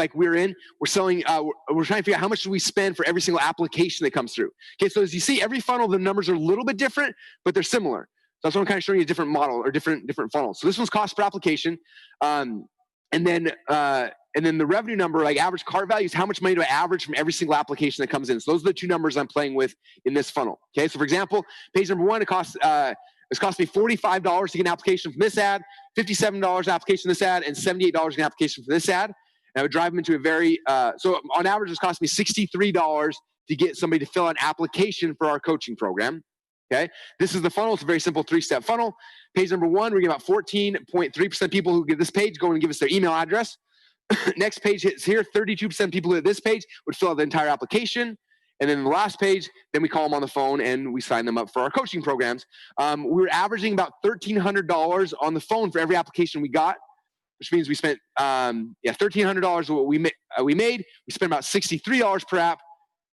selling, we're trying to figure out how much do we spend for every single application that comes through. Okay, so as you see, every funnel, the numbers are a little bit different, but they're similar. So that's what I'm kind of showing you a different model or different funnels. So this one's cost per application. And then the revenue number, like average cart value, is how much money do I average from every single application that comes in. So those are the two numbers I'm playing with in this funnel. Okay, so for example, page number 1, it's cost me $45 to get an application from this ad, $57 application from this ad, and $78 an application for this ad. And I would drive them into a so on average, it's cost me $63 to get somebody to fill out an application for our coaching program. Okay, this is the funnel. It's a very simple 3-step funnel. Page number 1, we're getting about 14.3% people who get this page go and give us their email address. Next page hits here, 32% people at this page would fill out the entire application. And then the last page, then we call them on the phone and we sign them up for our coaching programs. We were averaging about $1,300 on the phone for every application we got, which means we spent $1,300 what we made. We spent about $63 per app,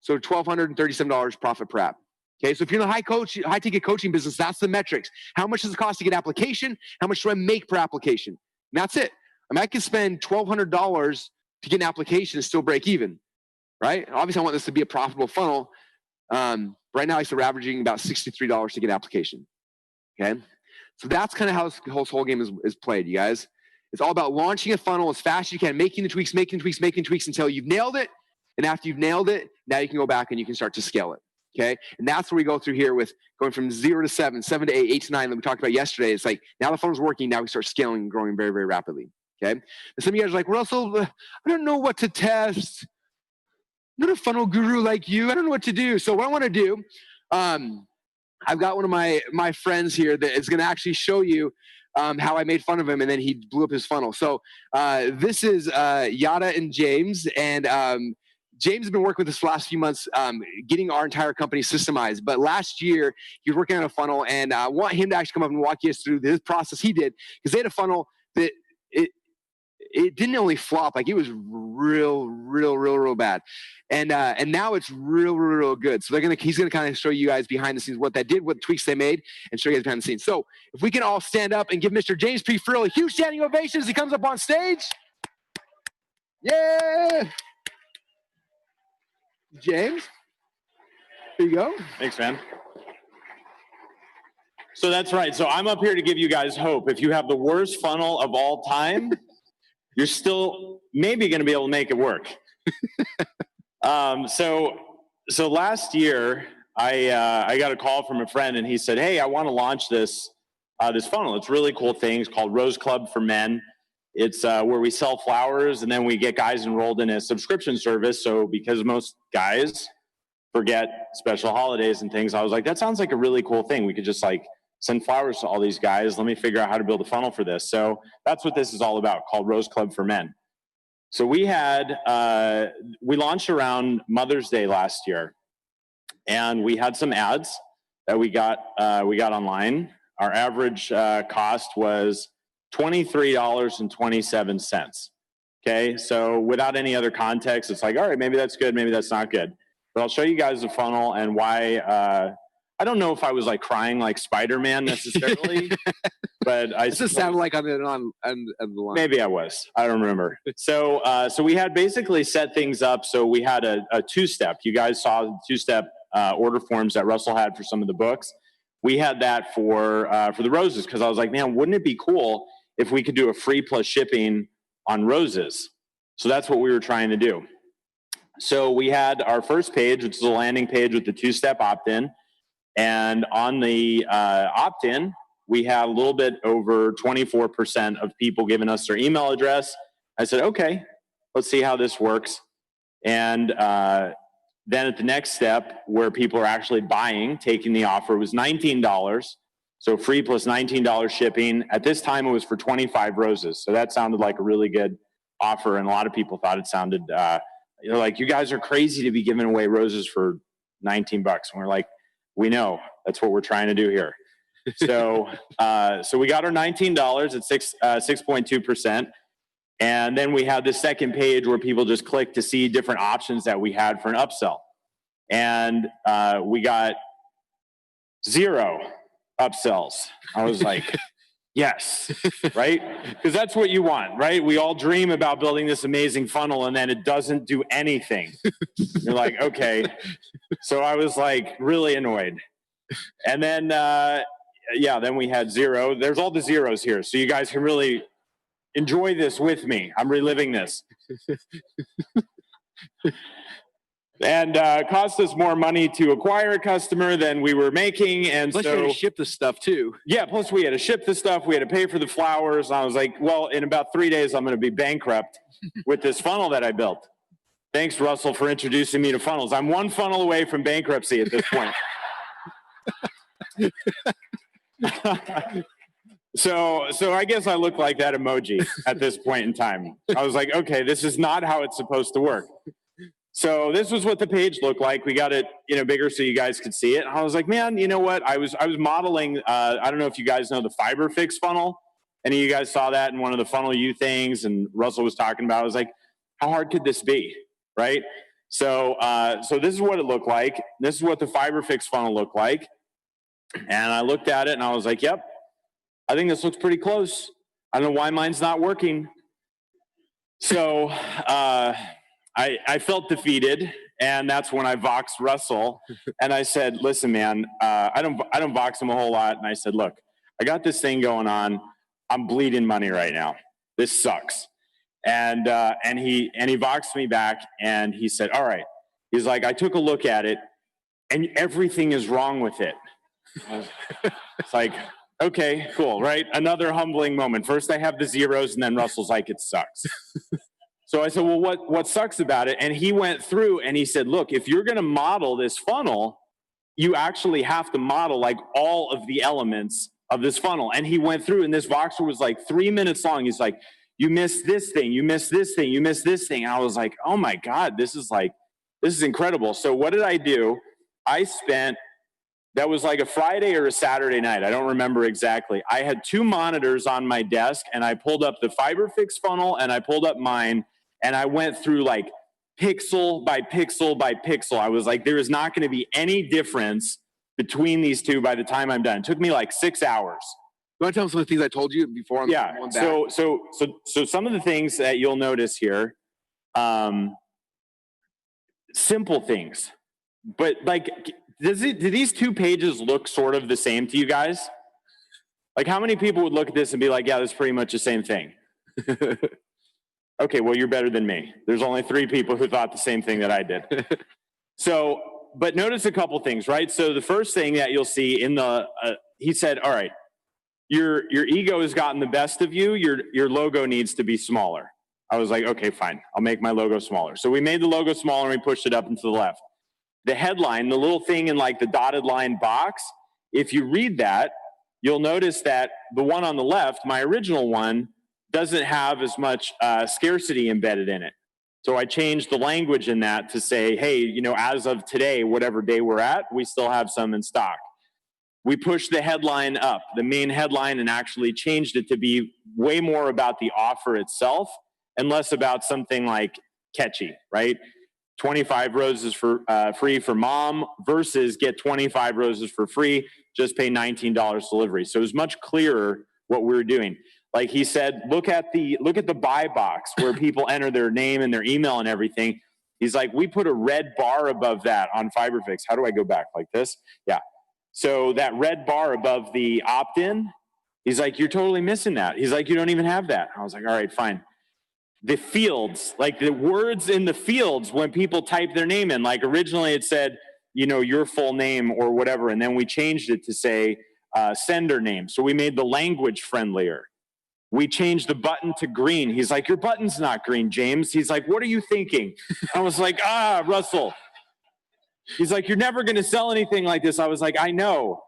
so $1,237 profit per app. Okay, so if you're in the high ticket coaching business, that's the metrics. How much does it cost to get an application? How much do I make per application? And that's it. I mean, I can spend $1,200 to get an application and still break even, right? Obviously, I want this to be a profitable funnel. Right now, we're averaging about $63 to get an application. Okay, so that's kind of how this whole game is played, you guys. It's all about launching a funnel as fast as you can, making the tweaks until you've nailed it. And after you've nailed it, now you can go back and you can start to scale it. Okay, and that's where we go through here with going from 0 to 7, 7 to 8, 8 to 9 that we talked about yesterday. It's like now the funnel's working. Now we start scaling and growing very, very rapidly. Okay, and some of you guys are like, Russell, I don't know what to test. not a funnel guru like you. I don't know what to do. So what I want to do, I've got one of my friends here that is going to actually show you how I made fun of him, and then he blew up his funnel. So this is Yada and James, and James has been working with us for the last few months, getting our entire company systemized. But last year, he was working on a funnel, and I want him to actually come up and walk you through this process he did, because they had a funnel that it didn't only flop, like it was real bad. And now it's real good. So he's gonna kind of show you guys behind the scenes what that did, what tweaks they made, and show you guys behind the scenes. So if we can all stand up and give Mr. James P. Frill a huge standing ovation as he comes up on stage. Yeah. James, here you go. Thanks, man. So that's right. So I'm up here to give you guys hope. If you have the worst funnel of all time, you're still maybe going to be able to make it work. So last year, I got a call from a friend, and he said, "Hey, I want to launch this funnel. It's a really cool thing. It's called Rose Club for Men. It's where we sell flowers, and then we get guys enrolled in a subscription service. So because most guys forget special holidays and things, I was like, that sounds like a really cool thing. We could just like send flowers to all these guys. Let me figure out how to build a funnel for this." So that's what this is all about, called Rose Club for Men. So we launched around Mother's Day last year, and we had some ads that we got online. Our average cost was $23.27. Okay, so without any other context, it's like, all right, maybe that's good, maybe that's not good. But I'll show you guys the funnel and why. I don't know if I was like crying like Spider-Man necessarily, but I just sounded like on the line. Maybe I was. I don't remember. So we had basically set things up. So we had a two-step. You guys saw the two-step order forms that Russell had for some of the books. We had that for the roses, because I was like, man, wouldn't it be cool if we could do a free plus shipping on roses? So that's what we were trying to do. So we had our first page, which is a landing page with the two-step opt-in. And on the opt-in, we had a little bit over 24% of people giving us their email address. I said, okay, let's see how this works. And then at the next step, where people are actually buying, taking the offer, was $19. So free plus $19 shipping. At this time, it was for 25 roses. So that sounded like a really good offer. And a lot of people thought it sounded, like, you guys are crazy to be giving away roses for $19. And we're like, we know, that's what we're trying to do here. So we got our $19 at 6.2%. And then we had the second page where people just click to see different options that we had for an upsell. And we got 0 upsells. I was like, yes, right? Because that's what you want, right? We all dream about building this amazing funnel, and then it doesn't do anything. You're like, okay. So I was like really annoyed. And then, then we had 0. There's all the zeros here. So you guys can really enjoy this with me. I'm reliving this. And cost us more money to acquire a customer than we were making. And plus, you had to ship the stuff too. Yeah, plus we had to ship the stuff. We had to pay for the flowers. And I was like, well, in about 3 days, I'm going to be bankrupt with this funnel that I built. Thanks, Russell, for introducing me to funnels. I'm one funnel away from bankruptcy at this point. So I guess I look like that emoji at this point in time. I was like, okay, this is not how it's supposed to work. So this was what the page looked like. We got it, bigger so you guys could see it. And I was like, man, you know what? I was modeling. I don't know if you guys know the Fiber Fix funnel. Any of you guys saw that in one of the Funnel U things? And Russell was talking about. I was like, how hard could this be, right? So this is what it looked like. This is what the Fiber Fix funnel looked like. And I looked at it and I was like, yep, I think this looks pretty close. I don't know why mine's not working. So I felt defeated, and that's when I voxed Russell, and I said, listen, man, I don't vox him a whole lot. And I said, look, I got this thing going on. I'm bleeding money right now. This sucks. And he voxed me back, and he said, all right. He's like, I took a look at it, and everything is wrong with it. It's like, okay, cool, right? Another humbling moment. First I have the zeros, and then Russell's like, it sucks. So I said, well, what sucks about it? And he went through and he said, look, if you're going to model this funnel, you actually have to model like all of the elements of this funnel. And he went through, and this Voxer was like 3 minutes long. He's like, you missed this thing, you missed this thing, you missed this thing. And I was like, oh my God, this is incredible. So what did I do? That was like a Friday or a Saturday night. I don't remember exactly. I had 2 monitors on my desk, and I pulled up the FiberFix funnel and I pulled up mine, and I went through like pixel by pixel by pixel. I was like, there is not going to be any difference between these two by the time I'm done. It took me like 6 hours. You want to tell them some of the things I told you before? Yeah. So some of the things that you'll notice here, simple things, but like, do these 2 pages look sort of the same to you guys? Like, how many people would look at this and be like, yeah, that's pretty much the same thing? Okay, well, you're better than me. There's only 3 people who thought the same thing that I did. So, but notice a couple things, right? So the first thing that you'll see in the, he said, all right, your ego has gotten the best of you. Your logo needs to be smaller. I was like, okay, fine. I'll make my logo smaller. So we made the logo smaller and we pushed it up and to the left. The headline, the little thing in like the dotted line box, if you read that, you'll notice that the one on the left, my original one, doesn't have as much scarcity embedded in it. So I changed the language in that to say, hey, you know, as of today, whatever day we're at, we still have some in stock. We pushed the headline up, the main headline, and actually changed it to be way more about the offer itself and less about something like catchy, right? 25 roses for free for mom versus get 25 roses for free, just pay $19 delivery. So it was much clearer what we were doing. Like he said, look at the buy box where people enter their name and their email and everything. He's like, we put a red bar above that on FiberFix. How do I go back like this? Yeah. So that red bar above the opt-in, he's like, you're totally missing that. He's like, you don't even have that. I was like, all right, fine. The fields, like the words in the fields when people type their name in, like originally it said, you know, your full name or whatever. And then we changed it to say sender name. So we made the language friendlier. We changed the button to green. He's like, your button's not green, James. He's like, what are you thinking? I was like, Russell. He's like, you're never going to sell anything like this. I was like, I know.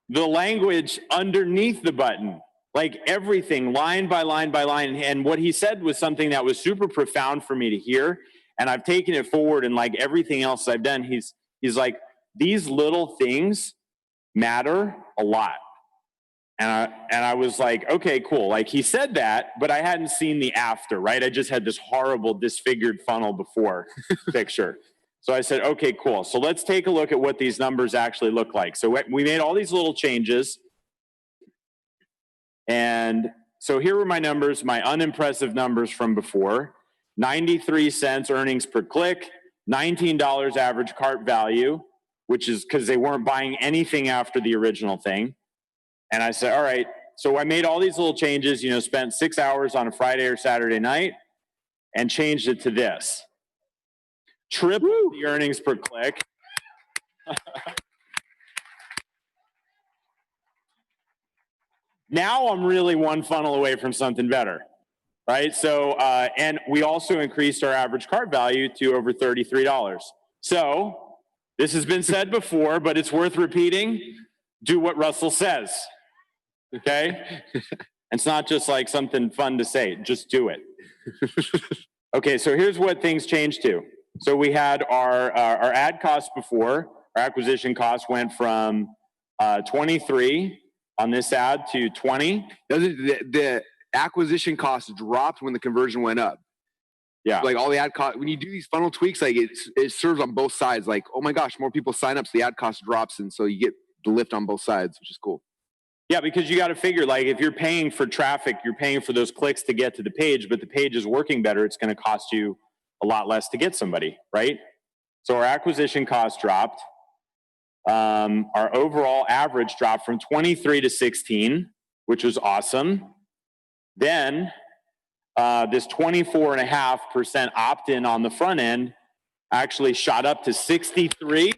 The language underneath the button, like everything, line by line by line. And what he said was something that was super profound for me to hear. And I've taken it forward, and like everything else I've done, he's like, these little things matter a lot. And I was like, okay, cool. Like he said that, but I hadn't seen the after, right? I just had this horrible disfigured funnel before picture. So I said, okay, cool. So let's take a look at what these numbers actually look like. So we made all these little changes. And so here were my numbers, my unimpressive numbers from before. 93 cents earnings per click, $19 average cart value, which is because they weren't buying anything after the original thing. And I said, all right, so I made all these little changes, you know, spent 6 hours on a Friday or Saturday night and changed it to this. Triple the earnings per click. Now I'm really one funnel away from something better, right? So, and we also increased our average cart value to over $33. So this has been said before, but it's worth repeating. Do what Russell says. Okay? It's not just like something fun to say. Just do it. Okay, so here's what things changed to. So we had our ad cost before. Our acquisition cost went from 23 on this ad to 20. The acquisition cost dropped when the conversion went up. Yeah. Like all the ad cost, when you do these funnel tweaks, like it serves on both sides. Like, oh my gosh, more people sign up, so the ad cost drops, and so you get the lift on both sides, which is cool. Yeah, because you got to figure, like, if you're paying for traffic, you're paying for those clicks to get to the page, but the page is working better, it's going to cost you a lot less to get somebody, right? So our acquisition cost dropped. Our overall average dropped from 23 to 16, which was awesome. Then this 24.5% opt-in on the front end actually shot up to 63.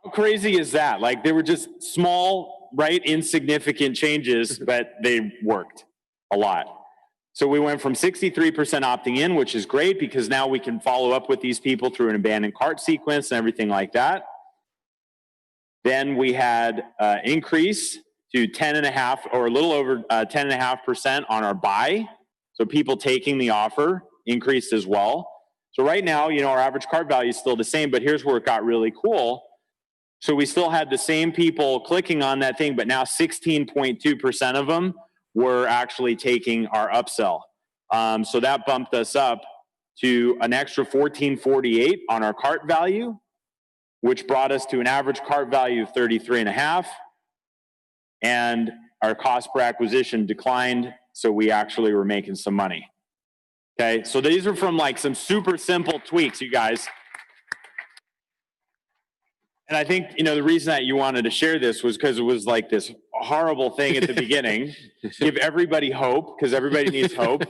How crazy is that? Like, they were just small right? Insignificant changes, but they worked a lot. So we went from 63% opting in, which is great because now we can follow up with these people through an abandoned cart sequence and everything like that. Then we had increase to 10.5 or a little over 10.5% on our buy. So people taking the offer increased as well. So right now, our average cart value is still the same, but here's where it got really cool. So we still had the same people clicking on that thing, but now 16.2% of them were actually taking our upsell. So that bumped us up to an extra 14.48 on our cart value, which brought us to an average cart value of 33.5. And our cost per acquisition declined, so we actually were making some money. Okay, so these are from like some super simple tweaks, you guys. And I think, the reason that you wanted to share this was because it was like this horrible thing at the beginning. Give everybody hope, because everybody needs hope,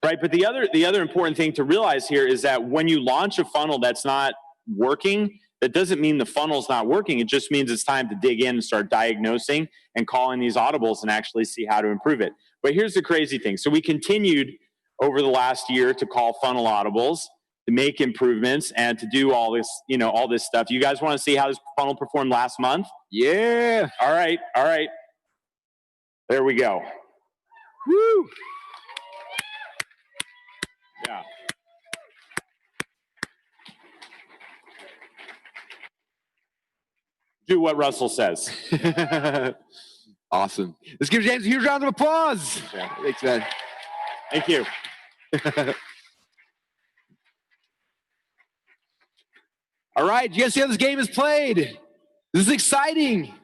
right? But the other important thing to realize here is that when you launch a funnel that's not working, that doesn't mean the funnel's not working. It just means it's time to dig in and start diagnosing and calling these audibles and actually see how to improve it. But here's the crazy thing. So we continued over the last year to call funnel audibles, to make improvements, and to do all this, all this stuff. You guys want to see how this funnel performed last month? Yeah. All right. There we go. Woo. Yeah. Do what Russell says. Awesome. Let's give James a huge round of applause. Yeah. Thanks, man. Thank you. All right, you guys see how this game is played? This is exciting.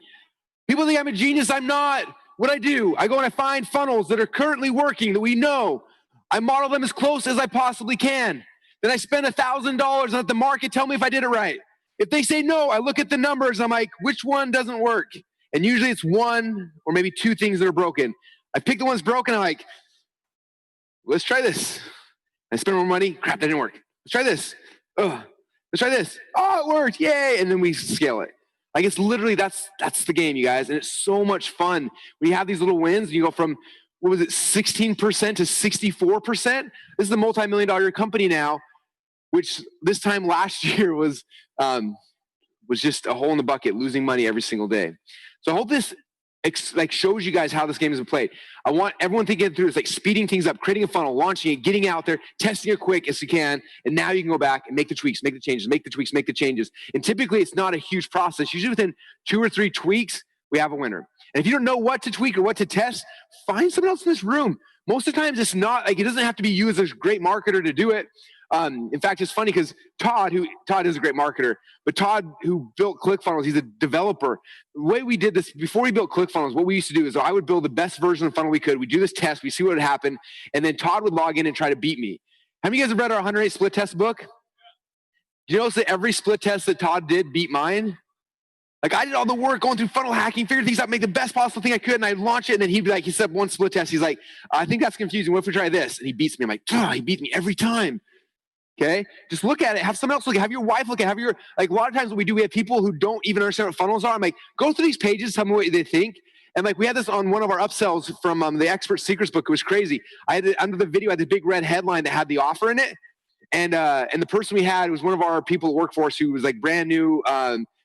People think I'm a genius. I'm not. What I do, I go and I find funnels that are currently working that we know. I model them as close as I possibly can. Then I spend $1,000 and let the market tell me if I did it right. If they say no, I look at the numbers and I'm like, which one doesn't work? And usually it's one or maybe two things that are broken. I pick the ones broken. I'm like, let's try this. I spend more money. Crap, that didn't work. Let's try this. Ugh. Let's try this. Oh, it worked. Yay. And then we scale it. Like it's literally, that's the game, you guys. And it's so much fun. When you have these little wins, you go from, 16% to 64%? This is a multi-million-dollar company now, which this time last year was just a hole in the bucket, losing money every single day. So I hope this shows you guys how this game is played. I want everyone to get through this, like speeding things up, creating a funnel, launching it, getting out there, testing it quick as you can, and now you can go back and make the tweaks, make the changes, make the tweaks, make the changes. And typically it's not a huge process. Usually within 2 or 3 tweaks, we have a winner. And if you don't know what to tweak or what to test, find someone else in this room. Most of the times it's not, like it doesn't have to be you as a great marketer to do it. In fact, it's funny because Todd is a great marketer, but Todd, who built ClickFunnels, he's a developer. The way we did this, before we built ClickFunnels, what we used to do is I would build the best version of the funnel we could. We'd do this test, we see what would happen, and then Todd would log in and try to beat me. How many of you guys have read our 108 split test book? Do you notice that every split test that Todd did beat mine? Like I did all the work going through funnel hacking, figured things out, make the best possible thing I could, and I'd launch it, and then he'd be like, he set up one split test. He's like, I think that's confusing. What if we try this? And he beats me. I'm like, he beats me every time. Okay, just look at it. Have someone else look at it. Have your wife look at it. A lot of times what we do, we have people who don't even understand what funnels are. I'm like, go through these pages, tell me what they think. And we had this on one of our upsells from the Expert Secrets book. It was crazy. I had under the video, I had the big red headline that had the offer in it. And the person we had was one of our people at Workforce who was brand new.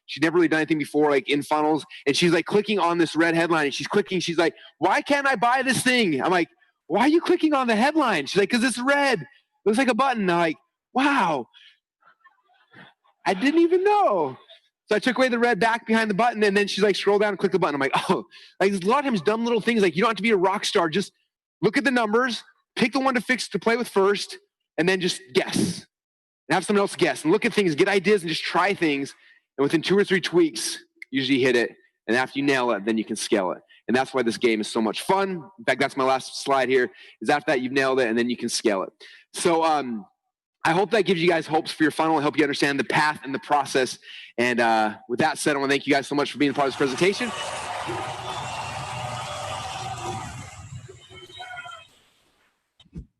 She'd never really done anything before, in funnels. And she's clicking on this red headline, and she's clicking. She's like, why can't I buy this thing? I'm like, why are you clicking on the headline? She's like, because it's red. It looks like a button. I'm like, wow, I didn't even know. So I took away the red back behind the button, and then she's like, scroll down and click the button. I'm like, oh, there's a lot of times dumb little things. You don't have to be a rock star. Just look at the numbers, pick the one to play with first, and then just guess. And have someone else guess. And look at things, get ideas, and just try things. And within 2 or 3 tweaks, usually you hit it. And after you nail it, then you can scale it. And that's why this game is so much fun. In fact, that's my last slide here, is after that you've nailed it, and then you can scale it. So, I hope that gives you guys hopes for your funnel. I hope you understand the path and the process. And with that said, I want to thank you guys so much for being a part of this presentation.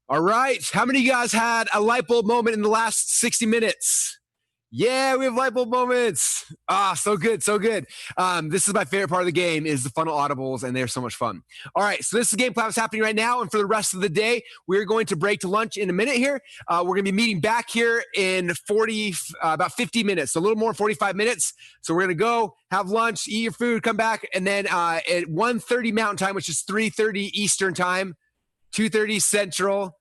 All right. How many of you guys had a light bulb moment in the last 60 minutes? Yeah, we have light bulb moments. Ah, so good, so good. This is my favorite part of the game is the funnel audibles, and they're so much fun. All right, so this is the game plan that's happening right now, and for the rest of the day, we're going to break to lunch in a minute here. We're going to be meeting back here in about 50 minutes, so a little more than 45 minutes. So we're going to go have lunch, eat your food, come back, and then at 1:30 Mountain Time, which is 3:30 Eastern Time, 2:30 Central,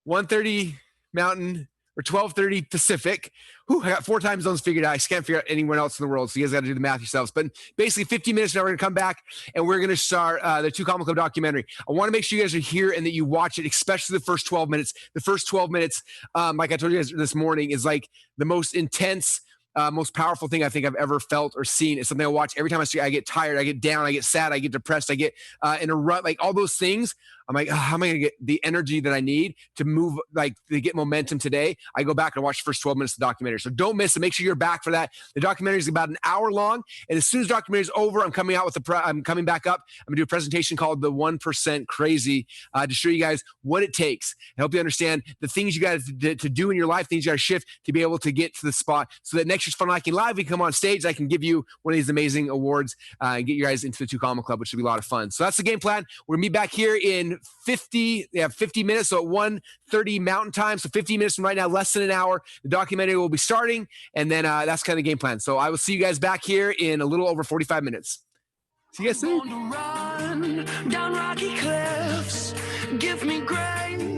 1:30 Mountain, or 12:30 Pacific. Whew, I got 4 time zones figured out. I can't figure out anyone else in the world, so you guys got to do the math yourselves. But basically, 50 minutes now, we're going to come back, and we're going to start the 2 Club documentary. I want to make sure you guys are here and that you watch it, especially the first 12 minutes. The first 12 minutes, like I told you guys this morning, is like the most intense, most powerful thing I think I've ever felt or seen. It's something I watch every time I see. I get tired, I get down, I get sad, I get depressed, I get in a rut, like all those things. I'm like, how am I going to get the energy that I need to move, like to get momentum today? I go back and watch the first 12 minutes of the documentary. So don't miss it. Make sure you're back for that. The documentary is about an hour long. And as soon as the documentary is over, I'm coming back up. I'm gonna do a presentation called the 1% Crazy to show you guys what it takes. I hope you understand the things you got to do in your life, things you got to shift to be able to get to the spot so that next year's Funnel Hacking Live, we can come on stage. I can give you one of these amazing awards and get you guys into the 2 Club, which should be a lot of fun. So that's the game plan. We're gonna meet back here in 50 minutes, so at 1:30 Mountain Time, so 50 minutes from right now, less than an hour, the documentary will be starting, and then that's kind of the game plan. So I will see you guys back here in a little over 45 minutes. See you guys soon. Down rocky cliffs, give me grace.